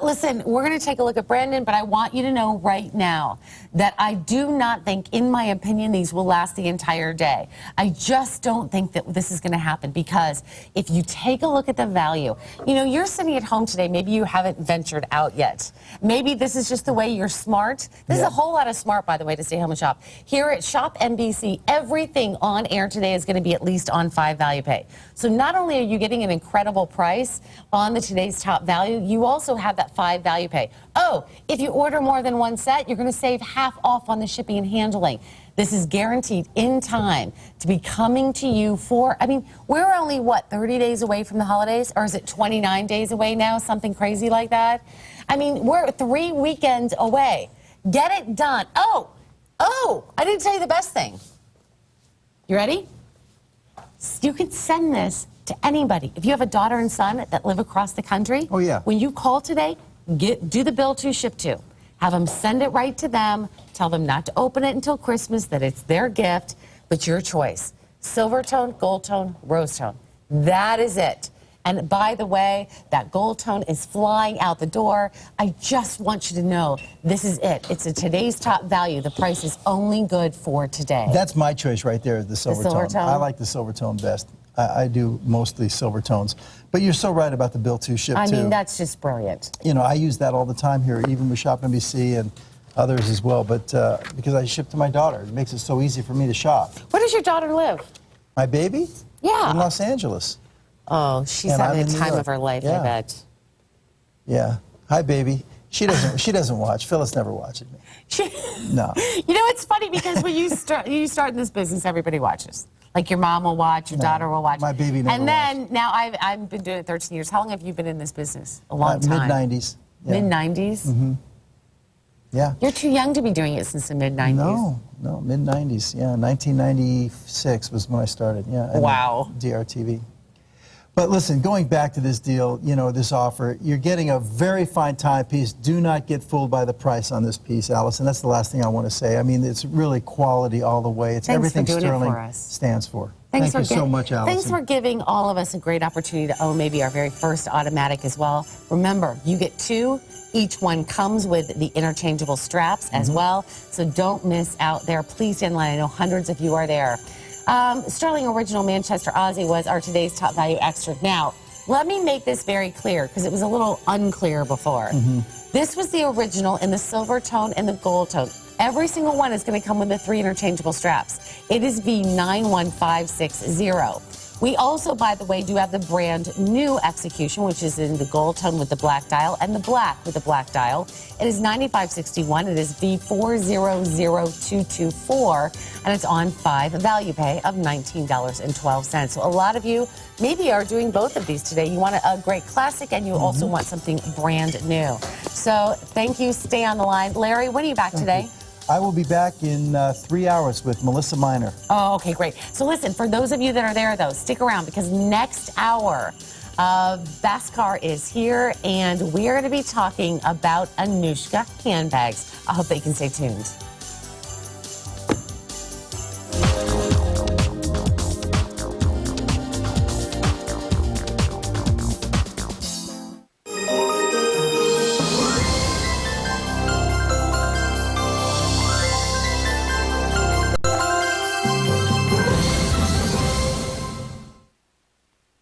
Listen, we're going to take a look at Brandon, but I want you to know right now that I do not think, in my opinion, these will last the entire day. I just don't think that this is going to happen, because if you take a look at the value, you know, you're sitting at home today, maybe you haven't ventured out yet. Maybe this is just the way you're smart. This is a whole lot of smart, by the way, to stay home and shop. Here at ShopNBC, everything on air today is going to be at least on 5 value pay. So not only are you getting an incredible price on the today's top value, you also have that 5 value pay. Oh, if you order more than one set, you're going to save half off on the shipping and handling. This is guaranteed in time to be coming to you for, I mean, we're only, what, 30 days away from the holidays? Or is it 29 days away now? Something crazy like that? I mean, we're 3 weekends away. Get it done. Oh, I didn't tell you the best thing. You ready? You can send this to anybody. If you have a daughter and son that live across the country, when you call today, do the bill to, ship to. Have them send it right to them. Tell them not to open it until Christmas, that it's their gift, but your choice. Silver tone, gold tone, rose tone. That is it. And by the way, that gold tone is flying out the door. I just want you to know this is it. It's a today's top value. The price is only good for today.
That's my choice right there, the silver tone. I like the silver tone best. I do mostly silver tones. But you're so right about the bill to ship, too.
I mean, that's just brilliant.
You know, I use that all the time here, even with ShopNBC and others as well, but because I ship to my daughter. It makes it so easy for me to shop.
Where does your daughter live?
My baby?
Yeah.
In Los Angeles.
Oh, she's having the time of her life, I bet.
Yeah. Hi, baby. She doesn't watch. Phyllis never watches me. No.
You know, it's funny, because when you start in this business, everybody watches. Like your mom will watch, your daughter will watch.
My baby never
And then, now I've been doing it 13 years. How long have you been in this business? A long time.
Mid-90s. Yeah.
Mid-90s?
Mm-hmm. Yeah.
You're too young to be doing it since the mid-90s.
No, mid-90s. Yeah, 1996 was when I started. Yeah.
Wow.
DRTV. But listen, going back to this deal, you know, this offer, you're getting a very fine timepiece. Do not get fooled by the price on this piece, Allison. That's the last thing I want to say. I mean, it's really quality all the way. It's everything Stuhrling stands for. Thank you so much, Allison.
Thanks for giving all of us a great opportunity to own maybe our very first automatic as well. Remember, you get 2. Each one comes with the interchangeable straps as well. So don't miss out there. Please stand in line. I know hundreds of you are there. Stuhrling Original Manchester Aussie was our today's top value extra. Now, let me make this very clear, because it was a little unclear before. This was the original in the silver tone and the gold tone. Every single one is going to come with the 3 interchangeable straps. It is V91560. We also, by the way, do have the brand new execution, which is in the gold tone with the black dial and the black with the black dial. It is 9561. It is V400224, and it's on 5 value pay of $19.12. So a lot of you maybe are doing both of these today. You want a great classic, and you also want something brand new. So thank you. Stay on the line. Larry, when are you back today?
I will be back in 3 hours with Melissa Miner.
Oh, okay, great. So listen, for those of you that are there, though, stick around because next hour, Bhaskar is here, and we are going to be talking about Anushka handbags. I hope that you can stay tuned.